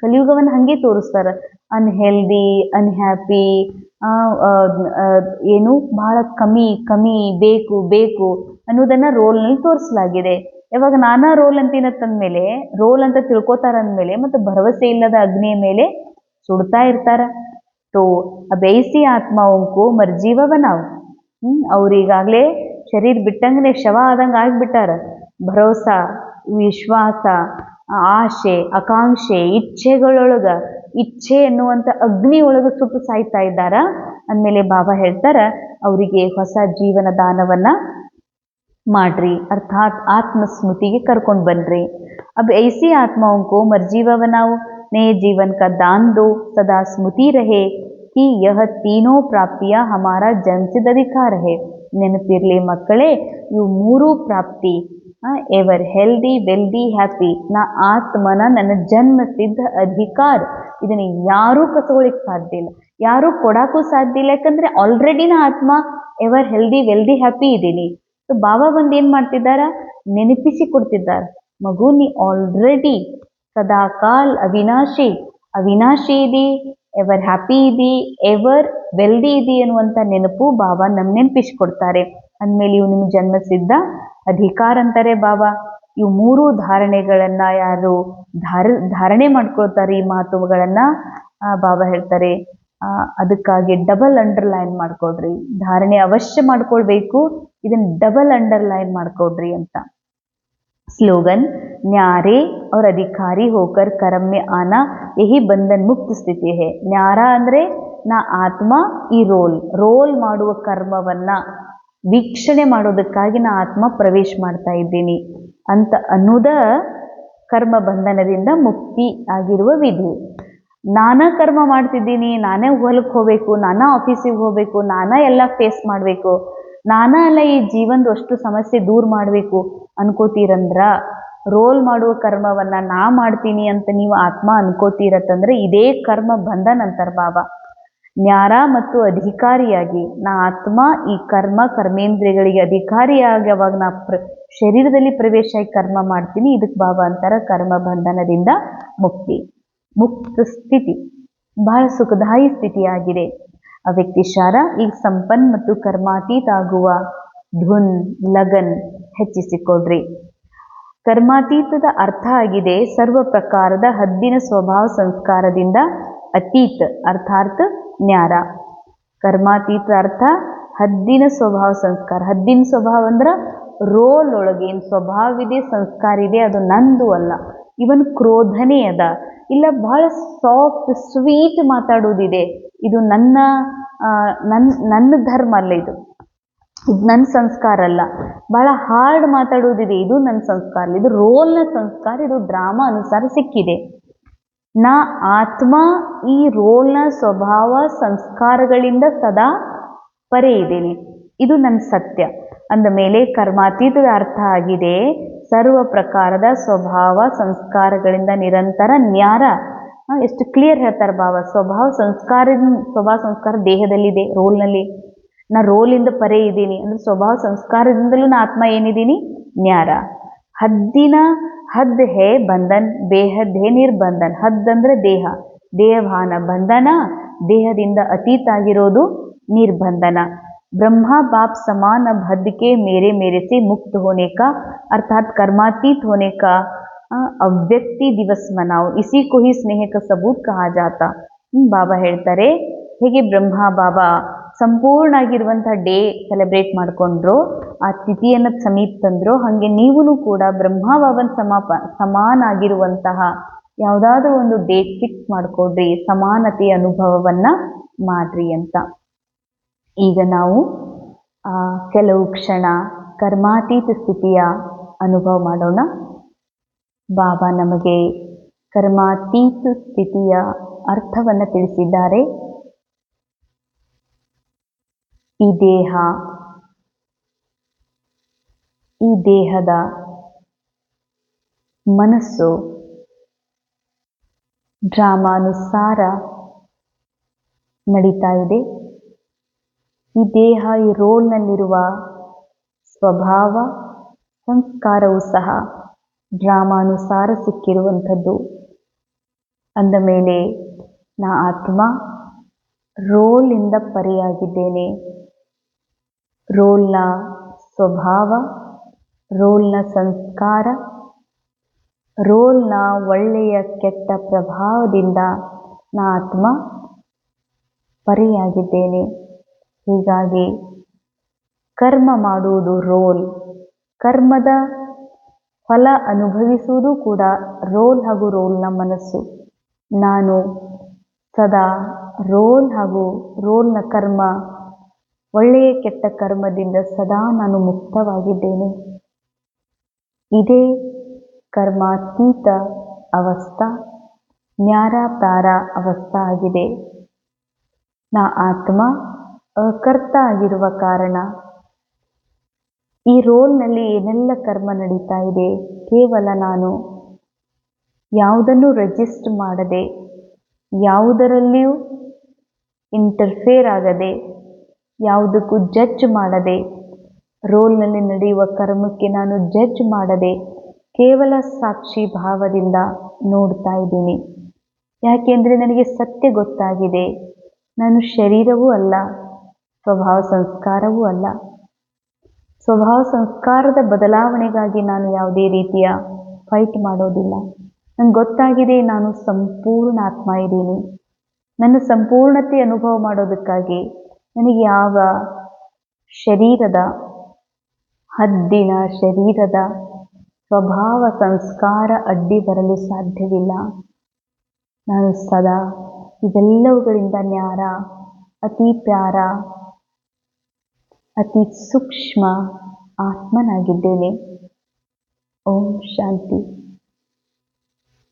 ಕಲಿಯುಗವನ್ನು ಹಾಗೆ ತೋರಿಸ್ತಾರೆ. ಅನ್ಹೆಲ್ದಿ, ಅನ್ಹ್ಯಾಪಿ, ಏನು ಬಹಳ ಕಮ್ಮಿ ಬೇಕು ಬೇಕು ಅನ್ನೋದನ್ನ ರೋಲ್ನಲ್ಲಿ ತೋರಿಸಲಾಗಿದೆ. ಯಾವಾಗ ನಾನಾ ರೋಲ್ ಅಂತಿನತ್ತಂದ್ಮೇಲೆ, ರೋಲ್ ಅಂತ ತಿಳ್ಕೊತಾರಂದ್ಮೇಲೆ ಮತ್ತೆ ಭರವಸೆ ಇಲ್ಲದ ಅಗ್ನಿಯ ಮೇಲೆ ಸುಡ್ತಾ ಇರ್ತಾರ. तो अब ऐसी आत्माओं को मर्जीवा बनाओ. ಅವ್ರೀಗಾಗಲೇ ಶರೀರ ಬಿಟ್ಟಂಗನೆ ಶವ ಆದಂಗೆ ಆಗಿಬಿಟ್ಟಾರ. ಭರೋಸಾ, ವಿಶ್ವಾಸ, ಆಶೆ, ಆಕಾಂಕ್ಷೆ, ಇಚ್ಛೆಗಳೊಳಗ, ಇಚ್ಛೆ ಎನ್ನುವಂಥ ಅಗ್ನಿ ಒಳಗೆ ಸುಟ್ಟು ಸಾಯ್ತಾ ಇದ್ದಾರ. ಅಂದಮೇಲೆ ಬಾಬಾ ಹೇಳ್ತಾರ ಅವರಿಗೆ ಹೊಸ ಜೀವನ ದಾನವನ್ನ ಮಾಡ್ರಿ, ಅರ್ಥಾತ್ ಆತ್ಮಸ್ಮೃತಿಗೆ ಕರ್ಕೊಂಡು ಬನ್ರಿ. अब ऐसी आत्माओं को मर्जीवा बनाओ, नए जीवन का दान दो, सदा स्मृति रहे कि यह तीनों प्राप्तियां हमारा जन्मसिद्ध अधिकार है. ನೆನಪಿರ್ಲಿ ಮಕ್ಕಳೇ, ಇವು ಮೂರು ಪ್ರಾಪ್ತಿ, ಎವರ್ ಹೆಲ್ದಿ, ವೆಲ್ದಿ, ಹ್ಯಾಪಿ, ನಾ ಆತ್ಮನ ನನ್ನ ಜನ್ಮ ಸಿದ್ಧ ಅಧಿಕಾರ. ಇದನ್ನ ಯಾರೂ ಕಸ್ಕೊಳ್ಳಿಕ್ ಸಾಧ್ಯ ಇಲ್ಲ, ಯಾರೂ ಕೊಡಕ್ಕೂ ಸಾಧ್ಯ ಇಲ್ಲ. ಯಾಕಂದ್ರೆ ಆಲ್ರೆಡಿ ನಾ ಆತ್ಮ ಎವರ್ ಹೆಲ್ದಿ, ವೆಲ್ದಿ, ಹ್ಯಾಪಿ ಇದ್ದೀನಿ. ಸೊ ಬಾಬಾ ಬಂದು ಏನ್ ಮಾಡ್ತಿದ್ದಾರ, ನೆನಪಿಸಿ ಕೊಡ್ತಿದ್ದಾರೆ. ಮಗು, ನೀ ಆಲ್ರೆಡಿ ಸದಾಕಾಲ್ ಅವಿನಾಶಿ ಇದಿ, ಎವರ್ ಹ್ಯಾಪಿ ಇದಿ, ಎವರ್ ವೆಲ್ದಿ ಇದಿ ಅನ್ನುವಂಥ ನೆನಪು ಬಾಬಾ ನಮ್ಗೆ ನೆನಪಿಸ್ಕೊಡ್ತಾರೆ. ಅಂದಮೇಲೆ ಇವು ನಿಮ್ಮ ಜನ್ಮಸಿದ್ಧ ಅಧಿಕಾರ ಅಂತಾರೆ ಬಾಬಾ. ಇವು ಮೂರು ಧಾರಣೆಗಳನ್ನ ಯಾರು ಧಾರಣೆ ಮಾಡ್ಕೊಳ್ತಾರೆ, ಈ ಮಾತುಗಳನ್ನ ಬಾಬಾ ಹೇಳ್ತಾರೆ, ಅದಕ್ಕಾಗಿ ಡಬಲ್ ಅಂಡರ್ಲೈನ್ ಮಾಡ್ಕೊಡ್ರಿ. ಧಾರಣೆ ಅವಶ್ಯ ಮಾಡ್ಕೊಳ್ಬೇಕು, ಇದನ್ನ ಡಬಲ್ ಅಂಡರ್ಲೈನ್ ಮಾಡ್ಕೊಡ್ರಿ ಅಂತ. स्लोगन, न्यारे और अधिकारी होकर कर्म में आना यही बंधन मुक्त ಸ್ಥಿತಿ है. ನ್ಯಾರ ಅಂದ್ರೆ ನಾ ಆತ್ಮ ಈ ರೋಲ್ ಮಾಡುವ ಕರ್ಮವನ್ನ ವೀಕ್ಷಣೆ ಮಾಡೋದಕ್ಕಾಗಿ ನಾ ಆತ್ಮ ಪ್ರವೇಶ ಮಾಡ್ತಾ ಇದ್ದೀನಿ ಅಂತ ಅನ್ನೋದ ಕರ್ಮ ಬಂಧನದಿಂದ ಮುಕ್ತಿ ಆಗಿರುವ ವಿಧಿ. ನಾನಾ ಕರ್ಮ ಮಾಡ್ತಿದ್ದೀನಿ, ನಾನೇ ಹೊಲಕ್ಕೆ ಹೋಗ್ಬೇಕು, ನಾನಾ ಆಫೀಸಿಗೆ ಹೋಗ್ಬೇಕು, ನಾನಾ ಎಲ್ಲ ಫೇಸ್ ಮಾಡಬೇಕು, ನಾನಾ ಎಲ್ಲ ಈ ಜೀವನದ ಅಷ್ಟು ಸಮಸ್ಯೆ ದೂರ ಮಾಡಬೇಕು ಅನ್ಕೋತೀರಂದ್ರ, ರೋಲ್ ಮಾಡುವ ಕರ್ಮವನ್ನ ನಾ ಮಾಡ್ತೀನಿ ಅಂತ ನೀವು ಆತ್ಮ ಅನ್ಕೋತೀರತ್ತಂದ್ರೆ ಇದೇ ಕರ್ಮ ಬಂಧನ ಅಂತಾರ ಬಾಬಾ. ನ್ಯಾರ ಮತ್ತು ಅಧಿಕಾರಿಯಾಗಿ ನಾ ಆತ್ಮ ಈ ಕರ್ಮೇಂದ್ರಿಯಗಳಿಗೆ ಅಧಿಕಾರಿಯಾಗಿ ಅವಾಗ ನಾ ಶರೀರದಲ್ಲಿ ಪ್ರವೇಶ ಆಗಿ ಕರ್ಮ ಮಾಡ್ತೀನಿ. ಇದಕ್ಕೆ ಬಾಬಾ ಅಂತಾರ ಕರ್ಮ ಬಂಧನದಿಂದ ಮುಕ್ತಿ. ಮುಕ್ತ ಸ್ಥಿತಿ ಬಹಳ ಸುಖದಾಯಿ ಸ್ಥಿತಿಯಾಗಿದೆ. ಆ ವ್ಯಕ್ತಿ ಶಾರ ಈಗ ಸಂಪನ್ನ ಮತ್ತು ಕರ್ಮಾತೀತ ಆಗುವ ಧುನ್ ಲಗನ್ ಹೆಚ್ಚಿಸಿಕೊಡ್ರಿ. ಕರ್ಮಾತೀತದ ಅರ್ಥ ಆಗಿದೆ ಸರ್ವ ಪ್ರಕಾರದ ಹದ್ದಿನ ಸ್ವಭಾವ ಸಂಸ್ಕಾರದಿಂದ ಅತೀತ, ಅರ್ಥಾತ್ ನ್ಯಾರ. ಕರ್ಮಾತೀತ ಅರ್ಥ ಹದ್ದಿನ ಸ್ವಭಾವ ಸಂಸ್ಕಾರ. ಹದ್ದಿನ ಸ್ವಭಾವ ಅಂದ್ರ ರೋಲ್ ಒಳಗೆ ಏನು ಸ್ವಭಾವ ಇದೆ, ಸಂಸ್ಕಾರ ಇದೆ, ಅದು ನಂದು ಅಲ್ಲ. ಇವನ್ ಕ್ರೋಧನೆ ಅದ, ಇಲ್ಲ ಬಹಳ ಸಾಫ್ಟ್ ಸ್ವೀಟ್ ಮಾತಾಡೋದಿದೆ, ಇದು ನನ್ನ ಧರ್ಮ ಅಲ್ಲ, ಇದು ನನ್ನ ಸಂಸ್ಕಾರ ಅಲ್ಲ. ಬಹಳ ಹಾರ್ಡ್ ಮಾತಾಡೋದಿದೆ, ಇದು ನನ್ನ ಸಂಸ್ಕಾರ ಅಲ್ಲ, ಇದು ರೋಲ್ನ ಸಂಸ್ಕಾರ, ಇದು ಡ್ರಾಮಾ ಅನುಸಾರ ಸಿಕ್ಕಿದೆ. ನಾ ಆತ್ಮ ಈ ರೋಲ್ನ ಸ್ವಭಾವ ಸಂಸ್ಕಾರಗಳಿಂದ ಸದಾ ಪರೆ ಇದ್ದೇನೆ, ಇದು ನನ್ನ ಸತ್ಯ. ಅಂದ ಮೇಲೆ ಕರ್ಮಾತೀತದ ಅರ್ಥ ಆಗಿದೆ ಸರ್ವ ಪ್ರಕಾರದ ಸ್ವಭಾವ ಸಂಸ್ಕಾರಗಳಿಂದ ನಿರಂತರ ನ್ಯಾರ. ಎಷ್ಟು ಕ್ಲಿಯರ್ ಹೇಳ್ತಾರೆ ಬಾಬಾ. ಸ್ವಭಾವ ಸಂಸ್ಕಾರ ದೇಹದಲ್ಲಿದೆ, ರೋಲ್ನಲ್ಲಿ. ನಾ ರೋಲಿಂದ ಪರೆ ಇದ್ದೀನಿ ಅಂದ್ರೆ ಸ್ವಭಾವ ಸಂಸ್ಕಾರದಿಂದಲೂ ನಾ ಆತ್ಮ ಏನಿದ್ದೀನಿ, ನ್ಯಾರ. ಹದ್ ಹೇ ಬಂಧನ್, ಬೇಹದ್ ಹೇ ನಿರ್ಬಂಧನ್. ಹದ್ ಅಂದ್ರೆ ದೇಹ, ದೇಹಭಾನ. ಬಂಧನ ದೇಹದಿಂದ ಅತೀತ ಆಗಿರೋದು ನಿರ್ಬಂಧನ. ब्रह्मा बाप समान अब हद के मेरे से मुक्त होने का अर्थात कर्मातीत होने का ಅವ್ಯಕ್ತಿ ದಿವಸ್ ಮನಾವು, ಇಸಿ ಕೋ ಹಿ ಸ್ನೇಹ ಕ ಸಬೂತ್ ಕಹಾ ಜಾತಾ. ಬಾಬಾ ಹೇಳ್ತಾರೆ, ಹೇಗೆ ಬ್ರಹ್ಮ ಬಾಬಾ ಸಂಪೂರ್ಣ ಆಗಿರುವಂಥ ಡೇ ಸೆಲೆಬ್ರೇಟ್ ಮಾಡ್ಕೊಂಡ್ರು, ಆ ತಿಥಿಯನ್ನು ಸಮೀಪ ತಂದ್ರು, ಹಾಗೆ ನೀವೂ ಕೂಡ ಬ್ರಹ್ಮ ಬಾಬನ್ ಸಮಾನ ಆಗಿರುವಂತಹ ಯಾವುದಾದ್ರೂ ಒಂದು ಡೇಟ್ ಫಿಕ್ಸ್ ಮಾಡ್ಕೊಡ್ರಿ, ಸಮಾನತೆಯ ಅನುಭವವನ್ನ ಮಾಡ್ರಿ ಅಂತ. ಈಗ ನಾವು ಕೆಲವು ಕ್ಷಣ ಕರ್ಮಾತೀತ ಸ್ಥಿತಿಯ ಅನುಭವ ಮಾಡೋಣ. ಬಾಬಾ ನಮಗೆ ಕರ್ಮಾತೀತ ಸ್ಥಿತಿಯ ಅರ್ಥವನ್ನು ತಿಳಿಸಿದ್ದಾರೆ. ಈ ದೇಹದ ಮನಸ್ಸು ಡ್ರಾಮಾನುಸಾರ ನಡೀತಾ ಇದೆ. ಈ ದೇಹ, ಈ ರೋಲ್ನಲ್ಲಿರುವ ಸ್ವಭಾವ ಸಂಸ್ಕಾರವೂ ಸಹ ಡ್ರಾಮಾನುಸಾರ ಸಿಕ್ಕಿರುವಂಥದ್ದು. ಅಂದ ಮೇಲೆ ನಾ ಆತ್ಮ ರೋಲ್ನಿಂದ ಪರೆಯಾಗಿದ್ದೇನೆ. ರೋಲ್ನ ಸ್ವಭಾವ, ರೋಲ್ನ ಸಂಸ್ಕಾರ, ರೋಲ್ನ ಒಳ್ಳೆಯ ಕೆಟ್ಟ ಪ್ರಭಾವದಿಂದ ನಾ ಆತ್ಮ ಪರೆಯಾಗಿದ್ದೇನೆ. ಹೀಗಾಗಿ ಕರ್ಮ ಮಾಡುವುದು ರೋಲ್, ಕರ್ಮದ ಫಲ ಅನುಭವಿಸುವುದು ಕೂಡ ರೋಲ್ ಹಾಗೂ ರೋಲ್ನ ಮನಸ್ಸು. ನಾನು ಸದಾ ರೋಲ್ ಹಾಗೂ ರೋಲ್ನ ಕರ್ಮ, ಒಳ್ಳೆಯ ಕೆಟ್ಟ ಕರ್ಮದಿಂದ ಸದಾ ನಾನು ಮುಕ್ತವಾಗಿದ್ದೇನೆ. ಇದೇ ಕರ್ಮಾತೀತ ಅವಸ್ಥಾ, ನ್ಯಾರ ಅವಸ್ಥಾ ಆಗಿದೆ. ನಾ ಆತ್ಮ ಅಕರ್ತ ಆಗಿರುವ ಕಾರಣ ಈ ರೋಲ್ನಲ್ಲಿ ಏನೆಲ್ಲ ಕರ್ಮ ನಡೀತಾ ಇದೆ, ಕೇವಲ ನಾನು ಯಾವುದನ್ನು ರೆಜಿಸ್ಟ್ ಮಾಡದೆ, ಯಾವುದರಲ್ಲಿಯೂ ಇಂಟರ್ಫೇರ್ ಆಗದೆ, ಯಾವುದಕ್ಕೂ ಜಡ್ಜ್ ಮಾಡದೆ, ರೋಲ್ನಲ್ಲಿ ನಡೆಯುವ ಕರ್ಮಕ್ಕೆ ನಾನು ಜಡ್ಜ್ ಮಾಡದೆ, ಕೇವಲ ಸಾಕ್ಷಿ ಭಾವದಿಂದ ನೋಡ್ತಾ ಇದ್ದೀನಿ. ಯಾಕೆಂದರೆ ನನಗೆ ಸತ್ಯ ಗೊತ್ತಾಗಿದೆ, ನಾನು ಶರೀರವೂ ಅಲ್ಲ, ಸ್ವಭಾವ ಸಂಸ್ಕಾರವೂ ಅಲ್ಲ. ಸ್ವಭಾವ ಸಂಸ್ಕಾರದ ಬದಲಾವಣೆಗಾಗಿ ನಾನು ಯಾವುದೇ ರೀತಿಯ ಫೈಟ್ ಮಾಡೋದಿಲ್ಲ. ನಂಗೆ ಗೊತ್ತಾಗಿದೆ ನಾನು ಸಂಪೂರ್ಣ ಆತ್ಮ ಇದ್ದೀನಿ. ನನ್ನ ಸಂಪೂರ್ಣತೆ ಅನುಭವ ಮಾಡೋದಕ್ಕಾಗಿ ನನಗೆ ಯಾವ ಶರೀರದ, ಹದ್ದಿನ ಶರೀರದ ಸ್ವಭಾವ ಸಂಸ್ಕಾರ ಅಡ್ಡಿ ಬರಲು ಸಾಧ್ಯವಿಲ್ಲ. ನಾನು ಸದಾ ಇವೆಲ್ಲವುಗಳಿಂದ ನ್ಯಾರ, ಅತಿ ಪ್ಯಾರ, ಅತಿ ಸೂಕ್ಷ್ಮ ಆತ್ಮನಾಗಿದ್ದೇನೆ. ಓಂ ಶಾಂತಿ.